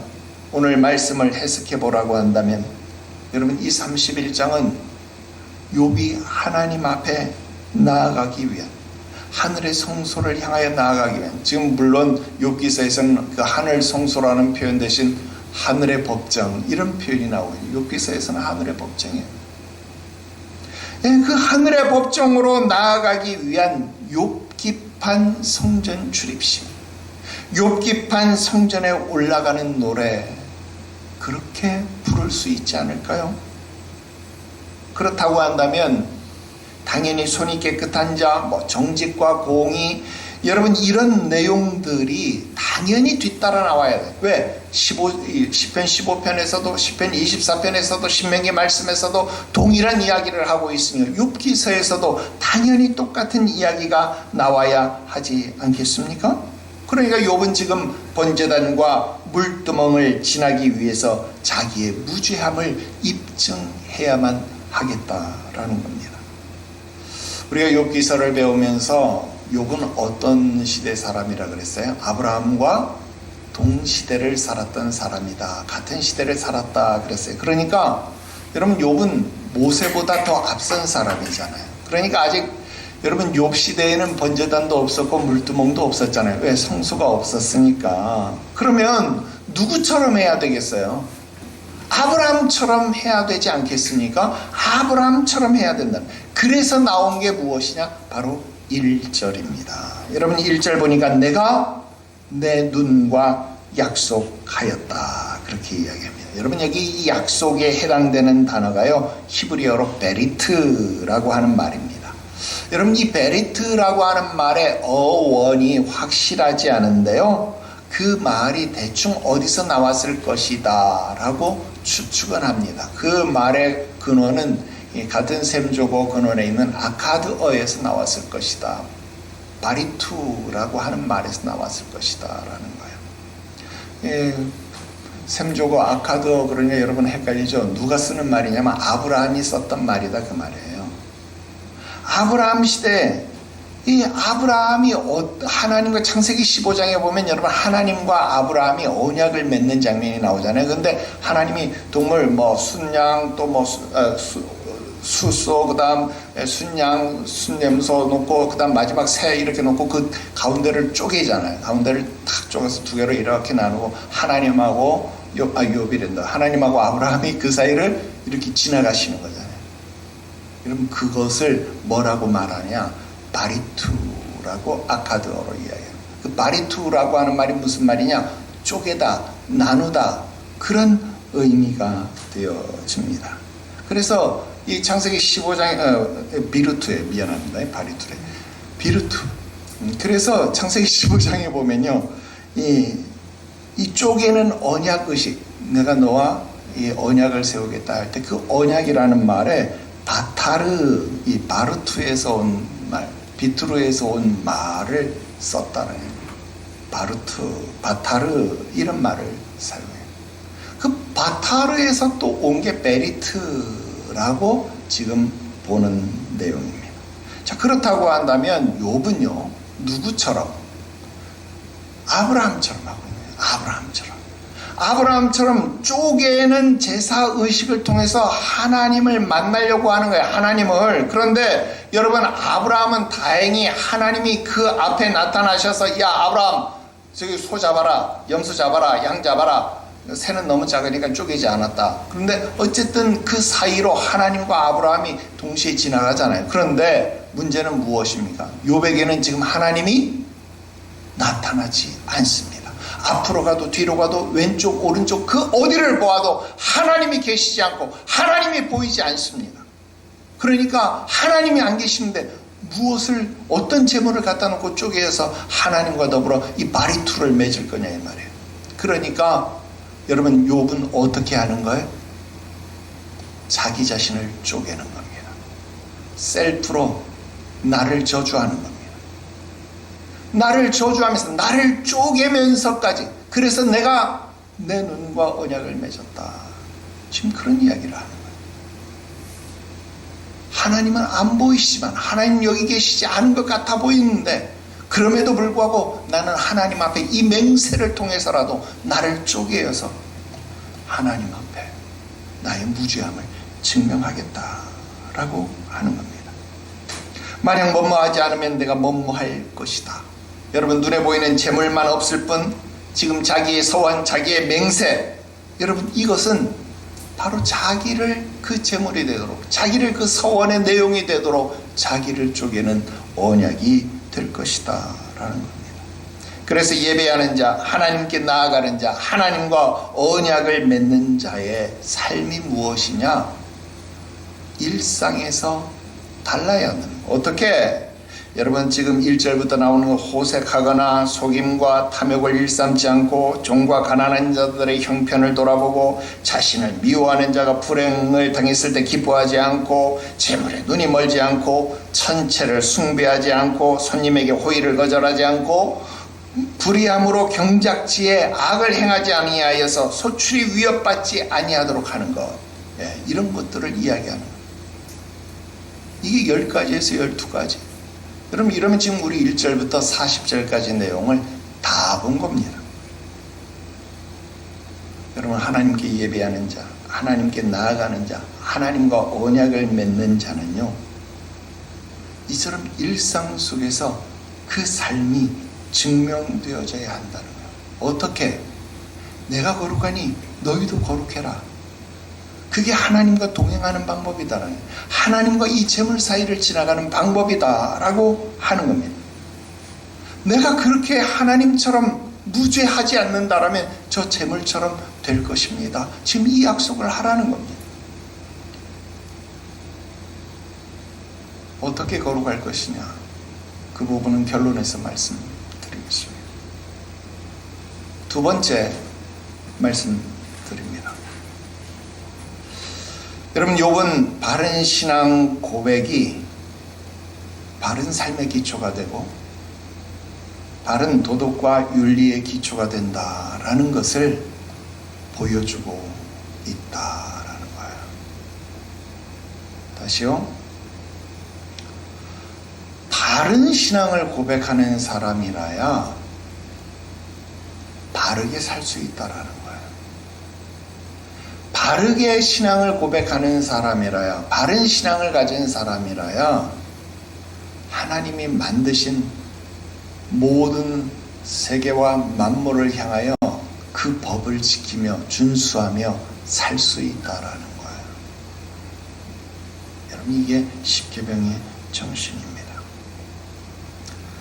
오늘 말씀을 해석해 보라고 한다면, 여러분, 이 31장은 욥이 하나님 앞에 나아가기 위한, 하늘의 성소를 향하여 나아가기 위한, 지금 물론 욥기서에서는 그 하늘 성소라는 표현 대신 하늘의 법정 이런 표현이 나오고, 욥기서에서는 하늘의 법정이에요. 그 하늘의 법정으로 나아가기 위한 욥기판 성전 출입식, 욥기판 성전에 올라가는 노래, 그렇게 부를 수 있지 않을까요? 그렇다고 한다면 당연히 손이 깨끗한 자, 정직과 공의, 여러분 이런 내용들이 당연히 뒤따라 나와야 돼요. 왜? 10편 15편에서도 10편 24편에서도 신명기 말씀에서도 동일한 이야기를 하고 있으며 욥기서에서도 당연히 똑같은 이야기가 나와야 하지 않겠습니까? 그러니까 욥은 지금 번제단과 물두멍을 지나기 위해서 자기의 무죄함을 입증해야만 하겠다라는 겁니다. 우리가 욥기서를 배우면서 욥은 어떤 시대 사람이라 그랬어요? 아브라함과 동시대를 살았던 사람이다. 같은 시대를 살았다 그랬어요. 그러니까 여러분, 욥은 모세보다 더 앞선 사람이잖아요. 그러니까 아직 여러분 욥 시대에는 번제단도 없었고 물두멍도 없었잖아요. 왜? 성소가 없었으니까. 그러면 누구처럼 해야 되겠어요? 아브라함처럼 해야 되지 않겠습니까? 아브라함처럼 해야 된다. 그래서 나온 게 무엇이냐? 바로 1절입니다. 여러분 1절 보니까 내가 내 눈과 약속하였다. 그렇게 이야기합니다. 여러분 여기 이 약속에 해당되는 단어가요. 히브리어로 베리트라고 하는 말입니다. 여러분 이 베리트라고 하는 말의 어원이 확실하지 않은데요. 그 말이 대충 어디서 나왔을 것이다 라고 추측은 합니다. 그 말의 근원은 같은 셈조고 근원에 있는 아카드어에서 나왔을 것이다. 바리투라고 하는 말에서 나왔을 것이다 라는 거예요. 셈조고 아카드어 그러니까 여러분 헷갈리죠. 누가 쓰는 말이냐면 아브라함이 썼던 말이다 그 말이에요. 아브라함 시대에 이 아브라함이 하나님과 창세기 15장에 보면 여러분 하나님과 아브라함이 언약을 맺는 장면이 나오잖아요. 근데 하나님이 동물 순양 또 수소 그다음 순양 순냄소 놓고 그다음 마지막 새 이렇게 놓고 그 가운데를 쪼개잖아요. 가운데를 탁 쪼개서 두 개로 이렇게 나누고 하나님하고 욥이란다. 하나님하고 아브라함이 그 사이를 이렇게 지나가시는 거잖아요. 여러분 그것을 뭐라고 말하냐? 바리투라고 아카드어로 이야기해요. 그 바리투라고 하는 말이 무슨 말이냐? 쪼개다, 나누다 그런 의미가 되어집니다. 그래서 이 창세기 15장에 비루투에 미안합니다. 바리투래. 비루투. 그래서 창세기 15장에 보면요. 이 쪼개는 언약 의식. 내가 너와 이 언약을 세우겠다 할 때 그 언약이라는 말에 바타르, 이 바르투에서 온 말, 비트루에서 온 말을 썼다는 바타르 이런 말을 사용해요. 그 바타르에서 또 온 게 베리트라고 지금 보는 내용입니다. 자, 그렇다고 한다면 욥은요 누구처럼? 아브라함처럼 하고 있네요. 아브라함처럼 쪼개는 제사의식을 통해서 하나님을 만나려고 하는 거예요. 하나님을. 그런데 여러분 아브라함은 다행히 하나님이 그 앞에 나타나셔서 야 아브라함 저기 소 잡아라, 염소 잡아라, 양 잡아라. 새는 너무 작으니까 쪼개지 않았다. 그런데 어쨌든 그 사이로 하나님과 아브라함이 동시에 지나가잖아요. 그런데 문제는 무엇입니까? 욥에게는 지금 하나님이 나타나지 않습니다. 앞으로 가도 뒤로 가도 왼쪽 오른쪽 그 어디를 보아도 하나님이 계시지 않고 하나님이 보이지 않습니다. 그러니까 하나님이 안 계시는데 무엇을 어떤 재물을 갖다 놓고 쪼개서 하나님과 더불어 이 바리투를 맺을 거냐 이 말이에요. 그러니까 여러분 욥은 어떻게 하는 거예요? 자기 자신을 쪼개는 겁니다. 셀프로 나를 저주하는 겁니다. 나를 저주하면서 나를 쪼개면서까지 그래서 내가 내 눈과 언약을 맺었다. 지금 그런 이야기를 하는 거예요. 하나님은 안 보이시지만 하나님 여기 계시지 않은 것 같아 보이는데 그럼에도 불구하고 나는 하나님 앞에 이 맹세를 통해서라도 나를 쪼개어서 하나님 앞에 나의 무죄함을 증명하겠다라고 하는 겁니다. 만약 뭐뭐하지 않으면 내가 뭐뭐할 것이다. 여러분 눈에 보이는 재물만 없을 뿐 지금 자기의 소원, 자기의 맹세 여러분 이것은 바로 자기를 그 재물이 되도록 자기를 그 소원의 내용이 되도록 자기를 쪼개는 언약이 될 것이다 라는 겁니다. 그래서 예배하는 자, 하나님께 나아가는 자, 하나님과 언약을 맺는 자의 삶이 무엇이냐? 일상에서 달라야 하는 어떻게? 여러분 지금 1절부터 나오는 호색하거나 속임과 탐욕을 일삼지 않고 종과 가난한 자들의 형편을 돌아보고 자신을 미워하는 자가 불행을 당했을 때 기뻐하지 않고 재물에 눈이 멀지 않고 천체를 숭배하지 않고 손님에게 호의를 거절하지 않고 불의함으로 경작지에 악을 행하지 아니하여서 소출이 위협받지 아니하도록 하는 것 이런 것들을 이야기하는 것. 이게 10가지에서 12가지. 여러분 이러면 지금 우리 1절부터 40절까지 내용을 다 본 겁니다. 여러분 하나님께 예배하는 자, 하나님께 나아가는 자, 하나님과 언약을 맺는 자는요 이처럼 일상 속에서 그 삶이 증명되어져야 한다는 거예요. 어떻게? 내가 거룩하니 너희도 거룩해라. 그게 하나님과 동행하는 방법이다. 하나님과 이 재물 사이를 지나가는 방법이다라고 하는 겁니다. 내가 그렇게 하나님처럼 무죄하지 않는다라면 저 재물처럼 될 것입니다. 지금 이 약속을 하라는 겁니다. 어떻게 거룩할 것이냐, 그 부분은 결론에서 말씀드리겠습니다. 두 번째 말씀드립니다. 여러분, 욥은 바른 신앙 고백이 바른 삶의 기초가 되고 바른 도덕과 윤리의 기초가 된다라는 것을 보여주고 있다라는 거예요. 다시요. 바른 신앙을 고백하는 사람이라야 바르게 살 수 있다라는 거예요. 바르게 신앙을 고백하는 사람이라야, 바른 신앙을 가진 사람이라야 하나님이 만드신 모든 세계와 만물을 향하여 그 법을 지키며 준수하며 살 수 있다라는 거예요. 여러분, 이게 십계명의 정신입니다.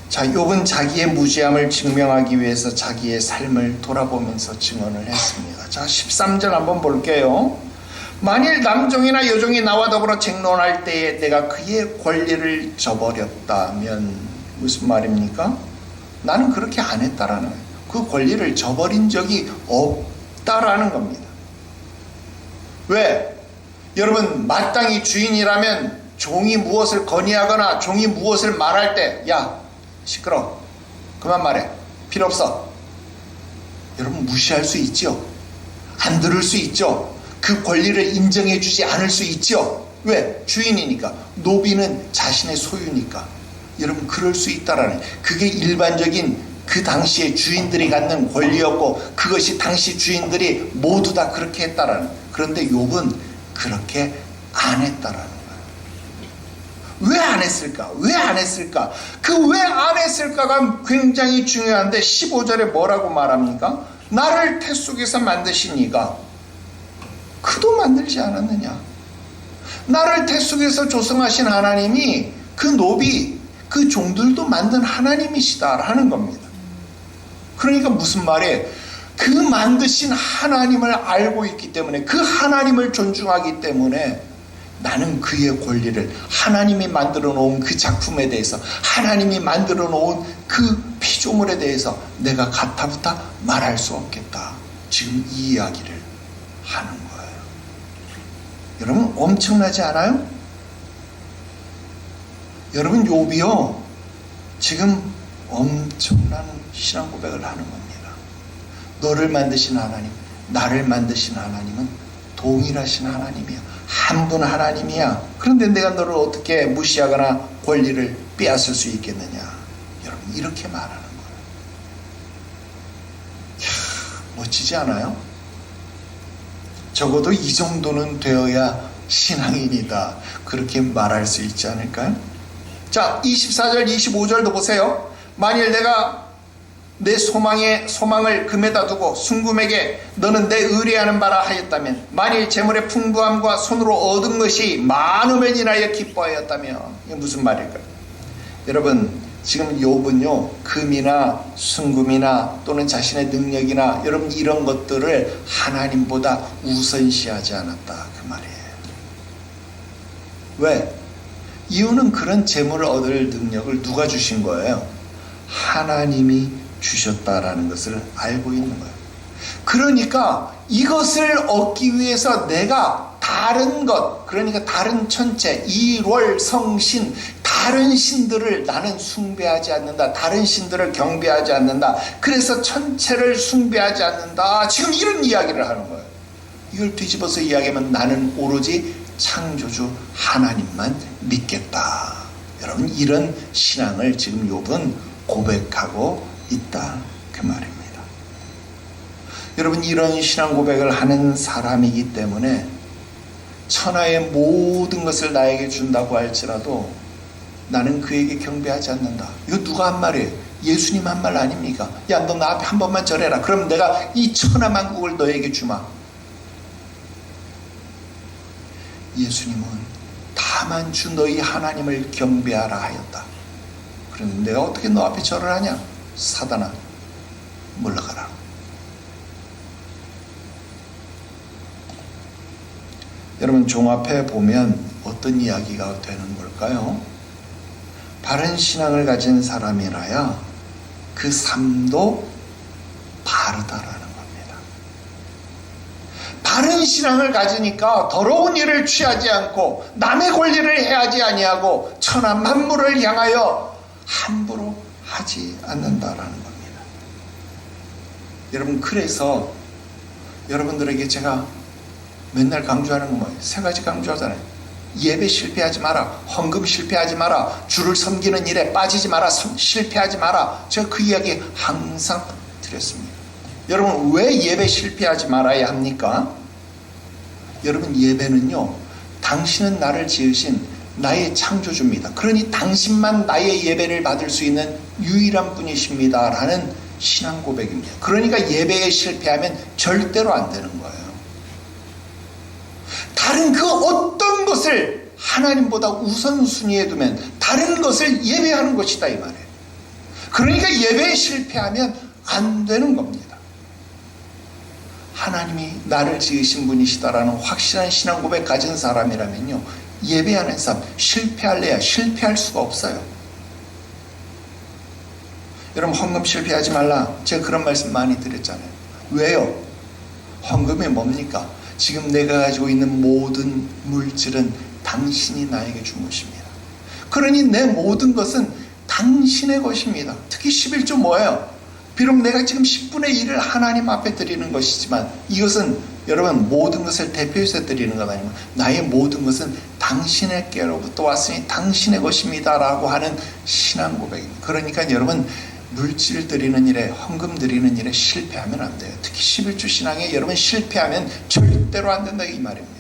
자, 욥은 자기의 무죄함을 증명하기 위해서 자기의 삶을 돌아보면서 증언을 했습니다. 자, 13절 한번 볼게요. 만일 남종이나 여종이 나와 더불어 쟁론할 때에 내가 그의 권리를 저버렸다면, 무슨 말입니까? 나는 그렇게 안 했다라는 거예요. 그 권리를 저버린 적이 없다라는 겁니다. 왜? 여러분, 마땅히 주인이라면 종이 무엇을 건의하거나 종이 무엇을 말할 때, 야, 시끄러, 그만 말해, 필요 없어, 여러분 무시할 수 있죠. 안 들을 수 있죠. 그 권리를 인정해 주지 않을 수 있죠. 왜? 주인이니까. 노비는 자신의 소유니까. 여러분, 그럴 수 있다라는, 그게 일반적인 그 당시에 주인들이 갖는 권리였고 그것이 당시 주인들이 모두 다 그렇게 했다라는. 그런데 욥은 그렇게 안 했다라는. 왜 안 했을까? 왜 안 했을까? 그 왜 안 했을까가 굉장히 중요한데 15절에 뭐라고 말합니까? 나를 태 속에서 만드신 이가 그도 만들지 않았느냐? 나를 태 속에서 조성하신 하나님이 그 노비, 그 종들도 만든 하나님이시다라는 겁니다. 그러니까 무슨 말이에요? 그 만드신 하나님을 알고 있기 때문에, 그 하나님을 존중하기 때문에 나는 그의 권리를, 하나님이 만들어 놓은 그 작품에 대해서, 하나님이 만들어 놓은 그 피조물에 대해서 내가 가타부타 말할 수 없겠다. 지금 이 이야기를 하는 거예요. 여러분, 엄청나지 않아요? 여러분, 욥이요 지금 엄청난 신앙 고백을 하는 겁니다. 너를 만드신 하나님, 나를 만드신 하나님은 동일하신 하나님이야. 한 분 하나님이야. 그런데 내가 너를 어떻게 무시하거나 권리를 빼앗을 수 있겠느냐? 여러분, 이렇게 말하는 거예요. 이야, 멋지지 않아요? 적어도 이 정도는 되어야 신앙인이다, 그렇게 말할 수 있지 않을까요? 자, 24절 25절도 보세요. 만일 내가 내 소망을 금에다 두고 순금에게 너는 내 의뢰하는 바라 하였다면, 만일 재물의 풍부함과 손으로 얻은 것이 많음을 인하여 기뻐하였다면, 이게 무슨 말일까요? 여러분, 지금 욥은요 금이나 순금이나 또는 자신의 능력이나 여러분 이런 것들을 하나님보다 우선시하지 않았다, 그 말이에요. 왜? 이유는 그런 재물을 얻을 능력을 누가 주신 거예요? 하나님이 주셨다라는 것을 알고 있는 거예요. 그러니까 이것을 얻기 위해서 내가 다른 것, 그러니까 다른 천체, 일월, 성신, 다른 신들을 나는 숭배하지 않는다. 다른 신들을 경배하지 않는다. 그래서 천체를 숭배하지 않는다. 지금 이런 이야기를 하는 거예요. 이걸 뒤집어서 이야기하면 나는 오로지 창조주 하나님만 믿겠다. 여러분, 이런 신앙을 지금 욥은 고백하고 있다, 그 말입니다. 여러분, 이런 신앙 고백을 하는 사람이기 때문에 천하의 모든 것을 나에게 준다고 할지라도 나는 그에게 경배하지 않는다. 이거 누가 한 말이에요? 예수님 한 말 아닙니까? 야, 너 나 앞에 한 번만 절해라. 그럼 내가 이 천하만국을 너에게 주마. 예수님은 다만 주 너희 하나님을 경배하라 하였다. 그런데 내가 어떻게 너 앞에 절을 하냐? 사단아, 물러가라. 여러분, 종합해 보면 어떤 이야기가 되는 걸까요? 바른 신앙을 가진 사람이라야 그 삶도 바르다라는 겁니다. 바른 신앙을 가지니까 더러운 일을 취하지 않고 남의 권리를 해하지 아니하고 천하 만물을 향하여 함부로 하지 않는다라는 겁니다. 여러분, 그래서 여러분들에게 제가 맨날 강조하는 건 뭐예요? 세 가지 강조하잖아요. 예배 실패하지 마라. 헌금 실패하지 마라. 주를 섬기는 일에 빠지지 마라. 실패하지 마라. 제가 그 이야기 항상 드렸습니다. 여러분, 왜 예배 실패하지 말아야 합니까? 여러분, 예배는요, 당신은 나를 지으신 나의 창조주입니다. 그러니 당신만 나의 예배를 받을 수 있는 유일한 분이십니다 라는 신앙 고백입니다. 그러니까 예배에 실패하면 절대로 안 되는 거예요. 다른 그 어떤 것을 하나님보다 우선순위에 두면 다른 것을 예배하는 것이다 이 말이에요. 그러니까 예배에 실패하면 안 되는 겁니다. 하나님이 나를 지으신 분이시다라는 확실한 신앙 고백 가진 사람이라면요, 예배하는 삶 실패할래야 실패할 수가 없어요. 여러분, 헌금 실패하지 말라. 제가 그런 말씀 많이 드렸잖아요. 왜요? 헌금이 뭡니까? 지금 내가 가지고 있는 모든 물질은 당신이 나에게 준 것입니다. 그러니 내 모든 것은 당신의 것입니다. 특히 11조 뭐예요? 비록 내가 지금 10분의 1을 하나님 앞에 드리는 것이지만 이것은 여러분 모든 것을 대표해서 드리는 것 아니고 나의 모든 것은 당신에게로부터 왔으니 당신의 것입니다 라고 하는 신앙 고백입니다. 그러니까 여러분, 물질 드리는 일에, 헌금 드리는 일에 실패하면 안 돼요. 특히 11주 신앙에 여러분 실패하면 절대로 안 된다 이 말입니다.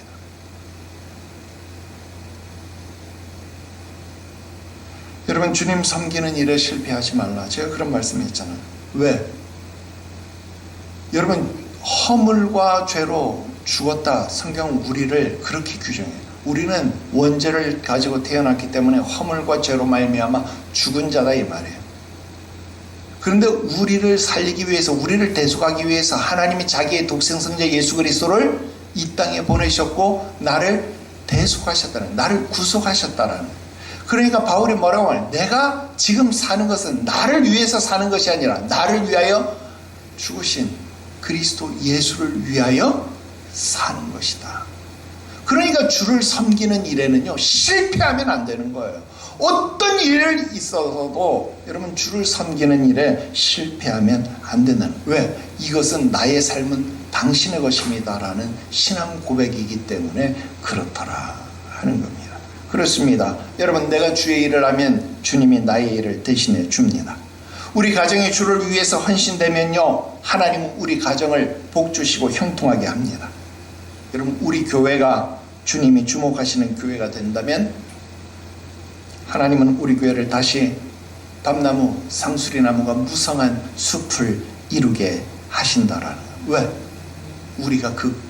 여러분, 주님 섬기는 일에 실패하지 말라. 제가 그런 말씀했잖아요. 왜? 여러분, 허물과 죄로 죽었다. 성경은 우리를 그렇게 규정해요. 우리는 원죄를 가지고 태어났기 때문에 허물과 죄로 말미암아 죽은 자다 이 말이에요. 그런데 우리를 살리기 위해서, 우리를 대속하기 위해서 하나님이 자기의 독생성자 예수 그리스도를 이 땅에 보내셨고 나를 대속하셨다는, 나를 구속하셨다는. 그러니까 바울이 뭐라고 하냐? 내가 지금 사는 것은 나를 위해서 사는 것이 아니라 나를 위하여 죽으신 그리스도 예수를 위하여 사는 것이다. 그러니까 주를 섬기는 일에는요, 실패하면 안 되는 거예요. 어떤 일을 있어서도 여러분 주를 섬기는 일에 실패하면 안 된다는. 왜? 이것은 나의 삶은 당신의 것입니다 라는 신앙 고백이기 때문에 그렇더라 하는 겁니다. 그렇습니다. 여러분, 내가 주의 일을 하면 주님이 나의 일을 대신해 줍니다. 우리 가정이 주를 위해서 헌신되면요, 하나님은 우리 가정을 복주시고 형통하게 합니다. 여러분, 우리 교회가 주님이 주목하시는 교회가 된다면 하나님은 우리 교회를 다시 담나무, 상수리나무가 무성한 숲을 이루게 하신다라는 거예요. 왜? 우리가 그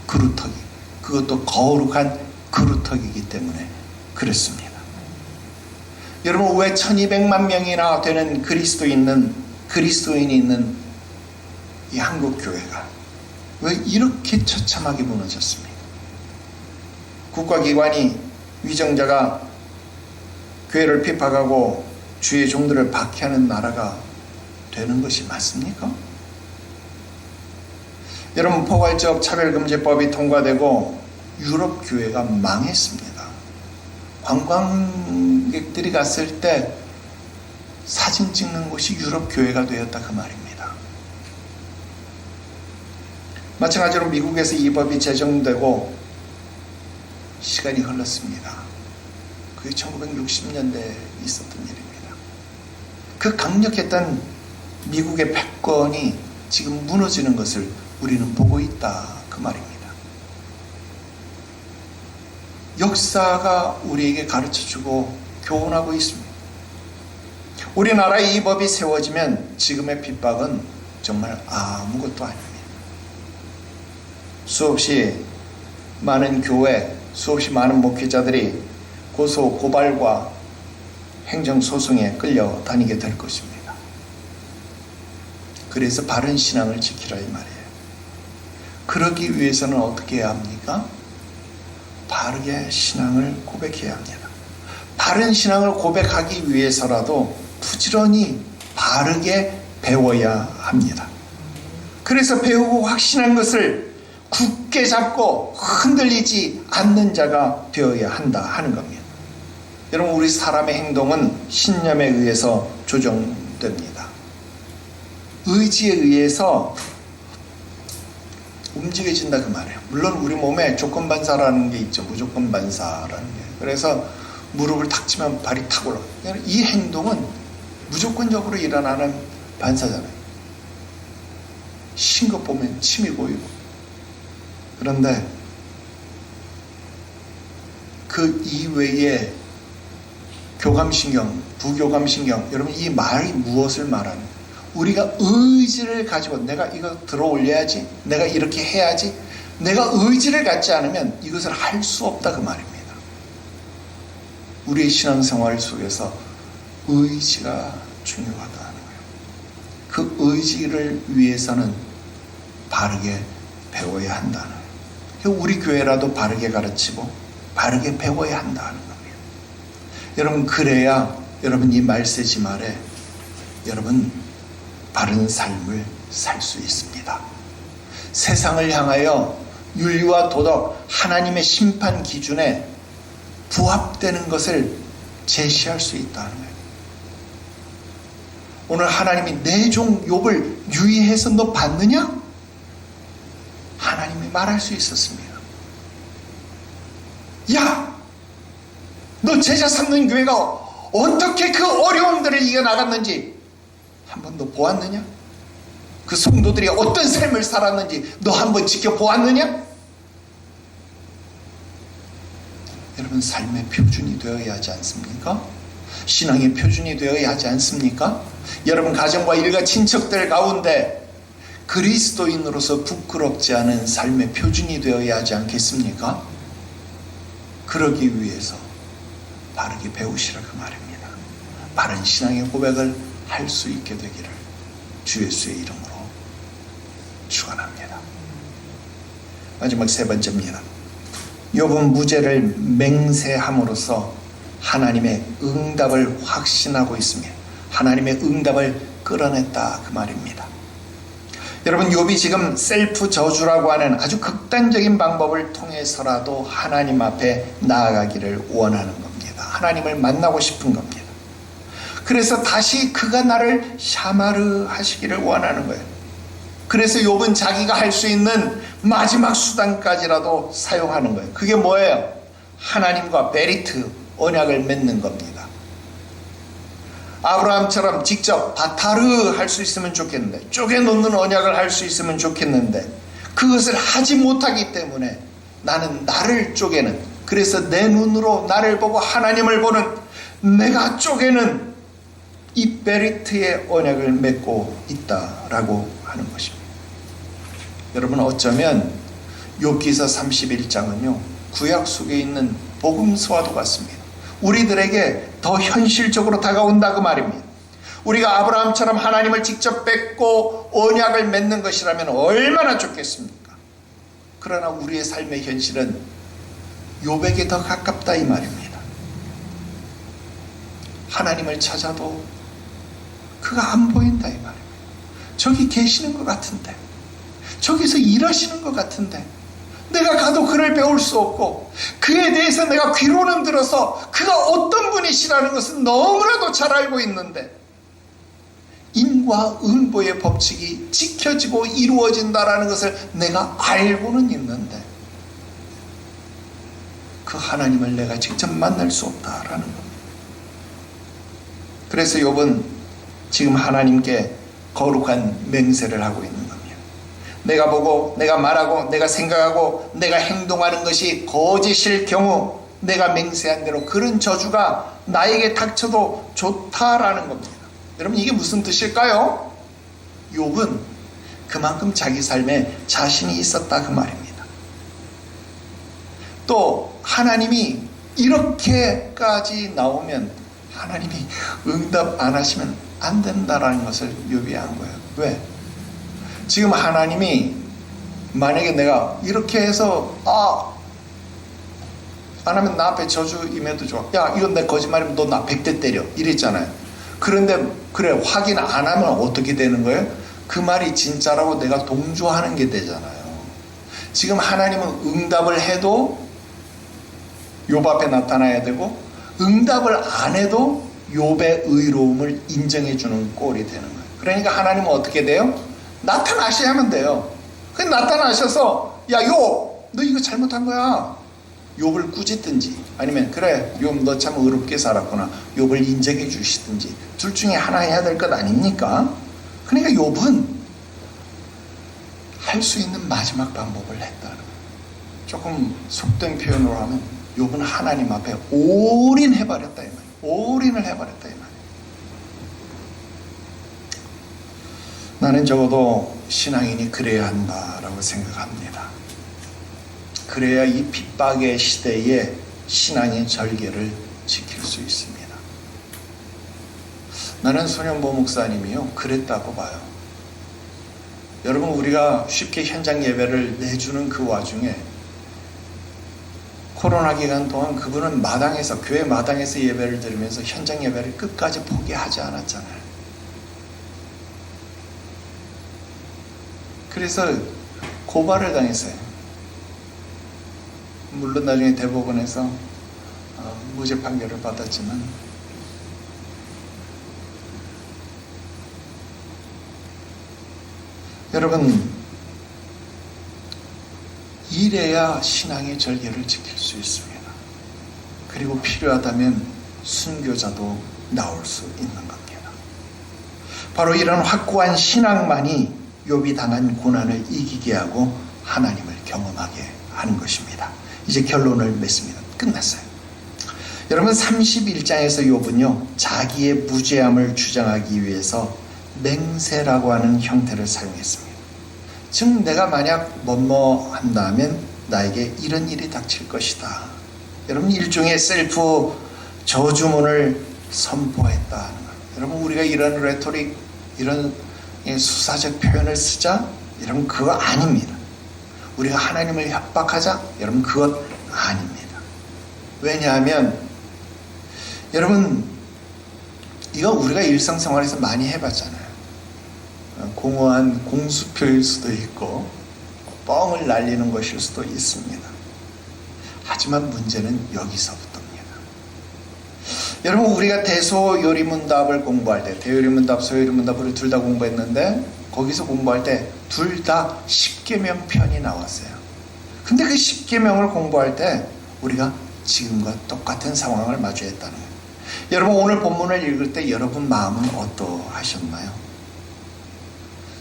그루터기, 그것도 거룩한 그루터기이기 때문에 그렇습니다. 여러분, 왜 1200만 명이나 되는 그리스도인이 있는 이 한국 교회가 왜 이렇게 처참하게 무너졌습니까? 국가기관이, 위정자가 교회를 핍박하고 주의 종들을 박해하는 나라가 되는 것이 맞습니까? 여러분, 포괄적 차별금지법이 통과되고 유럽 교회가 망했습니다. 관광객들이 갔을 때 사진 찍는 곳이 유럽 교회가 되었다 그 말입니다. 마찬가지로 미국에서 이 법이 제정되고 시간이 흘렀습니다. 그게 1960년대에 있었던 일입니다. 그 강력했던 미국의 패권이 지금 무너지는 것을 우리는 보고 있다 그 말입니다. 역사가 우리에게 가르쳐주고 교훈하고 있습니다. 우리나라에 이 법이 세워지면 지금의 핍박은 정말 아무것도 아닙니다. 수없이 많은 교회, 수없이 많은 목회자들이 고소, 고발과 행정소송에 끌려다니게 될 것입니다. 그래서 바른 신앙을 지키라 이 말이에요. 그러기 위해서는 어떻게 해야 합니까? 바르게 신앙을 고백해야 합니다. 바른 신앙을 고백하기 위해서라도 부지런히 바르게 배워야 합니다. 그래서 배우고 확신한 것을 굳게 잡고 흔들리지 않는 자가 되어야 한다 하는 겁니다. 여러분, 우리 사람의 행동은 신념에 의해서 조정됩니다. 의지에 의해서 움직여진다 그 말이에요. 물론 우리 몸에 조건반사라는 게 있죠. 무조건반사라는 게. 그래서 무릎을 탁 치면 발이 탁 올라가요. 이 행동은 무조건적으로 일어나는 반사잖아요. 신 것 보면 침이 고이고. 그런데 그 이외에 교감신경, 부교감신경, 여러분 이 말이 무엇을 말하는? 우리가 의지를 가지고 내가 이거 들어 올려야지, 내가 이렇게 해야지, 내가 의지를 갖지 않으면 이것을 할 수 없다 그 말입니다. 우리의 신앙생활 속에서 의지가 중요하다는 거예요. 그 의지를 위해서는 바르게 배워야 한다는 거예요. 우리 교회라도 바르게 가르치고 바르게 배워야 한다는 겁니다. 여러분, 그래야 여러분 이 말세지 말에 여러분 바른 삶을 살 수 있습니다. 세상을 향하여 윤리와 도덕, 하나님의 심판 기준에 부합되는 것을 제시할 수 있다는 거예요. 오늘 하나님이 내 종 욥을 유의해서 너 봤느냐? 하나님이 말할 수 있었습니다. 야! 너 제자 삼는 교회가 어떻게 그 어려움들을 이겨나갔는지 한번 너 보았느냐? 그 성도들이 어떤 삶을 살았는지 너 한번 지켜보았느냐? 여러분, 삶의 표준이 되어야 하지 않습니까? 신앙의 표준이 되어야 하지 않습니까? 여러분, 가정과 일가 친척들 가운데 그리스도인으로서 부끄럽지 않은 삶의 표준이 되어야 하지 않겠습니까? 그러기 위해서 바르게 배우시라 그 말입니다. 바른 신앙의 고백을 할 수 있게 되기를 주 예수의 이름으로 축원합니다. 마지막 세 번째입니다. 욥은 무죄를 맹세함으로써 하나님의 응답을 확신하고 있습니다. 하나님의 응답을 끌어냈다 그 말입니다. 여러분, 욥이 지금 셀프 저주라고 하는 아주 극단적인 방법을 통해서라도 하나님 앞에 나아가기를 원하는 겁니다. 하나님을 만나고 싶은 겁니다. 그래서 다시 그가 나를 샤마르 하시기를 원하는 거예요. 그래서 욥은 자기가 할 수 있는 마지막 수단까지라도 사용하는 거예요. 그게 뭐예요? 하나님과 베리트, 언약을 맺는 겁니다. 아브라함처럼 직접 바타르 할 수 있으면 좋겠는데, 쪼개놓는 언약을 할 수 있으면 좋겠는데, 그것을 하지 못하기 때문에 나는 나를 쪼개는, 그래서 내 눈으로 나를 보고 하나님을 보는, 내가 쪼개는 이 베리트의 언약을 맺고 있다라고 하는 것입니다. 여러분, 어쩌면 욥기서 31장은요 구약 속에 있는 복음서와도 같습니다. 우리들에게 더 현실적으로 다가온다 그 말입니다. 우리가 아브라함처럼 하나님을 직접 뵙고 언약을 맺는 것이라면 얼마나 좋겠습니까? 그러나 우리의 삶의 현실은 욥에게 더 가깝다 이 말입니다. 하나님을 찾아도 그가 안 보인다 이 말입니다. 저기 계시는 것 같은데, 저기서 일하시는 것 같은데, 내가 가도 그를 배울 수 없고, 그에 대해서 내가 귀로는 들어서 그가 어떤 분이시라는 것은 너무나도 잘 알고 있는데, 인과 응보의 법칙이 지켜지고 이루어진다라는 것을 내가 알고는 있는데, 그 하나님을 내가 직접 만날 수 없다라는 겁니다. 그래서 욥은 지금 하나님께 거룩한 맹세를 하고 있는 겁니다. 내가 보고, 내가 말하고, 내가 생각하고, 내가 행동하는 것이 거짓일 경우 내가 맹세한 대로 그런 저주가 나에게 닥쳐도 좋다라는 겁니다. 여러분 이게 무슨 뜻일까요? 욥은 그만큼 자기 삶에 자신이 있었다 그 말입니다. 또 하나님이 이렇게까지 나오면 하나님이 응답 안 하시면 안 된다라는 것을 욥이 한 거예요. 왜? 지금 하나님이 만약에 내가 이렇게 해서 안 하면 나 앞에 저주 임해도 좋아. 야 이건 내 거짓말이면 너 나 100대 때려 이랬잖아요. 그런데 그래 확인 안 하면 어떻게 되는 거예요? 그 말이 진짜라고 내가 동조하는 게 되잖아요. 지금 하나님은 응답을 해도 욥 앞에 나타나야 되고 응답을 안 해도 욥의 의로움을 인정해 주는 꼴이 되는 거예요. 그러니까 하나님은 어떻게 돼요? 나타나셔야만 돼요. 그 나타나셔서 야 욥 너 이거 잘못한 거야. 욥을 꾸짖든지 아니면 그래 욥 너 참 의롭게 살았구나 욥을 인정해 주시든지 둘 중에 하나 해야 될 것 아닙니까? 그러니까 욥은 할 수 있는 마지막 방법을 했다는 거예요. 조금 속된 표현으로 하면 욥은 하나님 앞에 올인해버렸다 이 말이에요. 올인을 해버렸다 이 말이에요. 나는 적어도 신앙인이 그래야 한다라고 생각합니다. 그래야 이 핍박의 시대에 신앙의 절개를 지킬 수 있습니다. 나는 손현보 목사님이요 그랬다고 봐요. 여러분 우리가 쉽게 현장 예배를 내주는 그 와중에 코로나 기간 동안 그분은 마당에서 교회 마당에서 예배를 드리면서 현장 예배를 끝까지 포기하지 않았잖아요. 그래서 고발을 당했어요. 물론 나중에 대법원에서 무죄 판결을 받았지만 여러분 이래야 신앙의 절개를 지킬 수 있습니다. 그리고 필요하다면 순교자도 나올 수 있는 겁니다. 바로 이런 확고한 신앙만이 욥이 당한 고난을 이기게 하고 하나님을 경험하게 하는 것입니다. 이제 결론을 맺습니다. 끝났어요. 여러분 31장에서 욥은요 자기의 무죄함을 주장하기 위해서 맹세라고 하는 형태를 사용했습니다. 즉 내가 만약 뭐뭐 한다면 나에게 이런 일이 닥칠 것이다. 여러분 일종의 셀프 저주문을 선포했다는 거예요. 여러분 우리가 이런 레토릭 이런 수사적 표현을 쓰자 여러분 그거 아닙니다. 우리가 하나님을 협박하자 여러분 그것 아닙니다. 왜냐하면 여러분 이거 우리가 일상생활에서 많이 해봤잖아요. 공허한 공수표일 수도 있고 뻥을 날리는 것일 수도 있습니다. 하지만 문제는 여기서부터입니다. 여러분 우리가 대소요리문답을 공부할 때 대요리문답 소요리문답을 둘 다 공부했는데 거기서 공부할 때 둘 다 10계명 편이 나왔어요. 근데 그 10계명을 공부할 때 우리가 지금과 똑같은 상황을 마주했다는 거예요. 여러분 오늘 본문을 읽을 때 여러분 마음은 어떠하셨나요?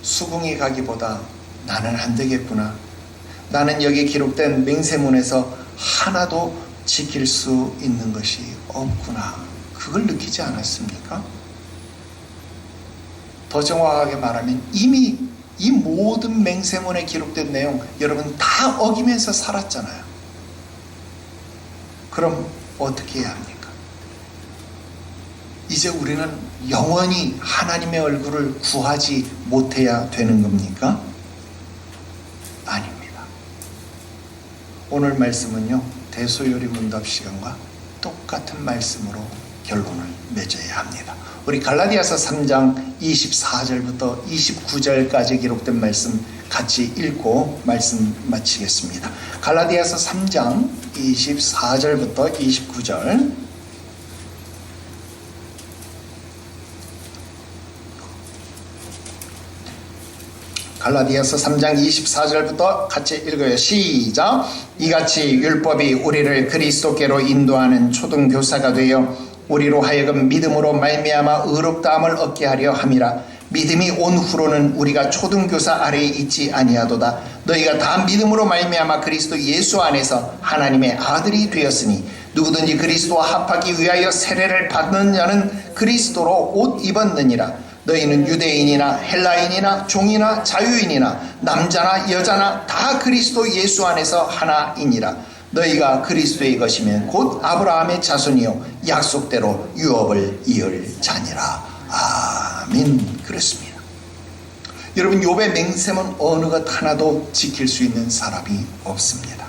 수긍이 가기보다 나는 안 되겠구나. 나는 여기 기록된 맹세문에서 하나도 지킬 수 있는 것이 없구나. 그걸 느끼지 않았습니까? 더 정확하게 말하면 이미 이 모든 맹세문에 기록된 내용 여러분 다 어기면서 살았잖아요. 그럼 어떻게 해야 합니까? 이제 우리는 영원히 하나님의 얼굴을 구하지 못해야 되는 겁니까? 아닙니다. 오늘 말씀은요 대소요리문답 시간과 똑같은 말씀으로 결론을 맺어야 합니다. 우리 갈라디아서 3장 24절부터 29절까지 기록된 말씀 같이 읽고 말씀 마치겠습니다. 갈라디아서 3장 24절부터 29절 갈라디아서 3장 24절부터 같이 읽어요. 시작. 이같이 율법이 우리를 그리스도께로 인도하는 초등교사가 되어 우리로 하여금 믿음으로 말미암아 의롭다함을 얻게 하려 함이라. 믿음이 온 후로는 우리가 초등교사 아래에 있지 아니하도다. 너희가 다 믿음으로 말미암아 그리스도 예수 안에서 하나님의 아들이 되었으니 누구든지 그리스도와 합하기 위하여 세례를 받는 자는 그리스도로 옷 입었느니라. 너희는 유대인이나 헬라인이나 종이나 자유인이나 남자나 여자나 다 그리스도 예수 안에서 하나이니라. 너희가 그리스도의 것이면 곧 아브라함의 자손이요 약속대로 유업을 이을 자니라. 아멘. 그렇습니다. 여러분, 욥의 맹세문 어느 것 하나도 지킬 수 있는 사람이 없습니다.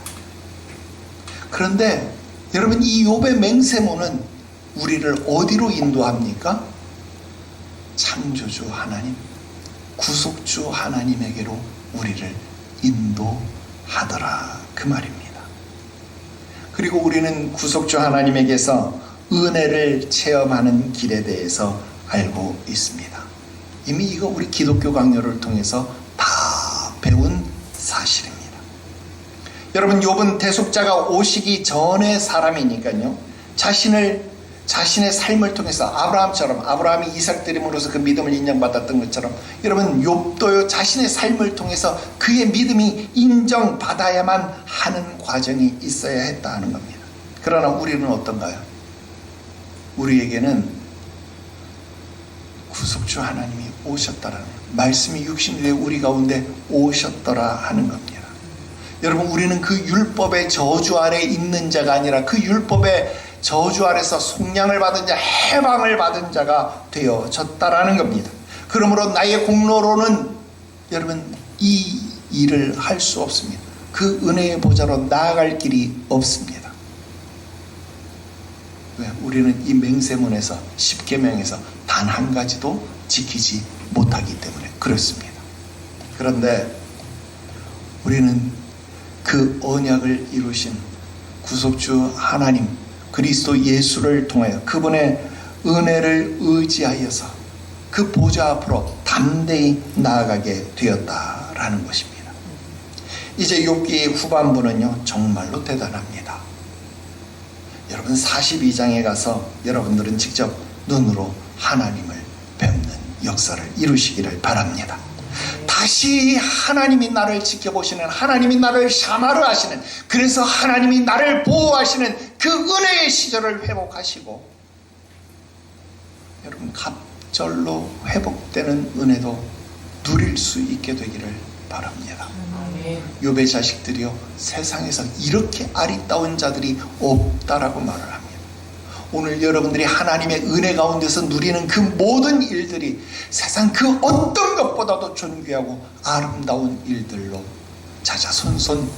그런데 여러분, 이 욥의 맹세문은 우리를 어디로 인도합니까? 창조주 하나님, 구속주 하나님에게로 우리를 인도하더라, 그 말입니다. 그리고 우리는 구속주 하나님에게서 은혜를 체험하는 길에 대해서 알고 있습니다. 이미 이거 우리 기독교 강요를 통해서 다 배운 사실입니다. 여러분, 욥은 대속자가 오시기 전의 사람이니까요, 자신의 삶을 통해서 아브라함처럼, 아브라함이 이삭 드림으로서 그 믿음을 인정받았던 것처럼, 여러분 욥도요 자신의 삶을 통해서 그의 믿음이 인정받아야만 하는 과정이 있어야 했다 하는 겁니다. 그러나 우리는 어떤가요? 우리에게는 구속주 하나님이 오셨다라는, 말씀이 육신이 되어 우리 가운데 오셨더라 하는 겁니다. 여러분, 우리는 그 율법의 저주 아래 있는 자가 아니라 그 율법의 저주 아래서 속량을 받은 자, 해방을 받은 자가 되어졌다라는 겁니다. 그러므로 나의 공로로는 여러분 이 일을 할 수 없습니다. 그 은혜의 보좌로 나아갈 길이 없습니다. 왜? 우리는 이 맹세문에서, 십계명에서 단 한 가지도 지키지 못하기 때문에 그렇습니다. 그런데 우리는 그 언약을 이루신 구속주 하나님 그리스도 예수를 통하여 그분의 은혜를 의지하여서 그 보좌 앞으로 담대히 나아가게 되었다라는 것입니다. 이제 욥기의 후반부는요 정말로 대단합니다. 여러분, 42장에 가서 여러분들은 직접 눈으로 하나님을 뵙는 역사를 이루시기를 바랍니다. 다시 하나님이 나를 지켜보시는, 하나님이 나를 샤마르 하시는, 그래서 하나님이 나를 보호하시는 그 은혜의 시절을 회복하시고, 여러분 갑절로 회복되는 은혜도 누릴 수 있게 되기를 바랍니다. 욥의 자식들이요 세상에서 이렇게 아리따운 자들이 없다라고 말을 합니다. 오늘 여러분들이 하나님의 은혜 가운데서 누리는 그 모든 일들이 세상 그 어떤 것보다도 존귀하고 아름다운 일들로 자자손손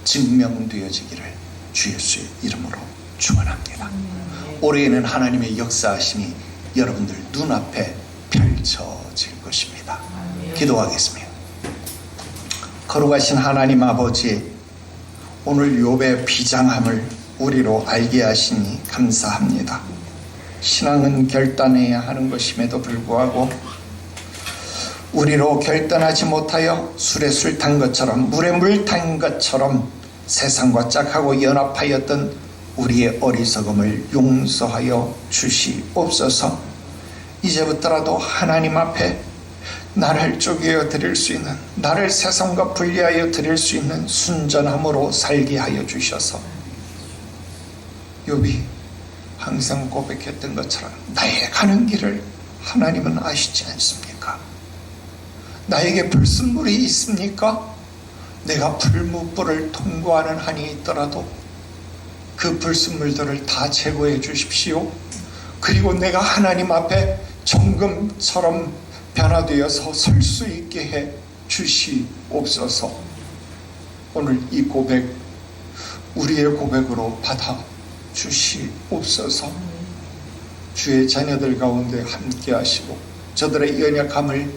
증명되어지기를 주 예수의 이름으로 축원합니다. 올해에는 하나님의 역사하심이 여러분들 눈앞에 펼쳐질 것입니다. 기도하겠습니다. 거룩하신 하나님 아버지, 오늘 욥의 비장함을 우리로 알게 하시니 감사합니다. 신앙은 결단해야 하는 것임에도 불구하고 우리로 결단하지 못하여 술에 술 탄 것처럼, 물에 물 탄 것처럼 세상과 짝하고 연합하였던 우리의 어리석음을 용서하여 주시옵소서. 이제부터라도 하나님 앞에 나를 쪼개어 드릴 수 있는, 나를 세상과 분리하여 드릴 수 있는 순전함으로 살게 하여 주셔서 욥이 항상 고백했던 것처럼 나의 가는 길을 하나님은 아시지 않습니까? 나에게 불순물이 있습니까? 내가 불무불을 통과하는 한이 있더라도 그 불순물들을 다 제거해 주십시오. 그리고 내가 하나님 앞에 정금처럼 변화되어서 설 수 있게 해 주시옵소서. 오늘 이 고백 우리의 고백으로 받아 주시옵소서. 주의 자녀들 가운데 함께 하시고 저들의 연약함을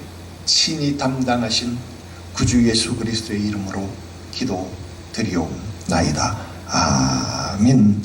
친히 담당하신 구주 예수 그리스도의 이름으로 기도드리옵나이다. 아멘.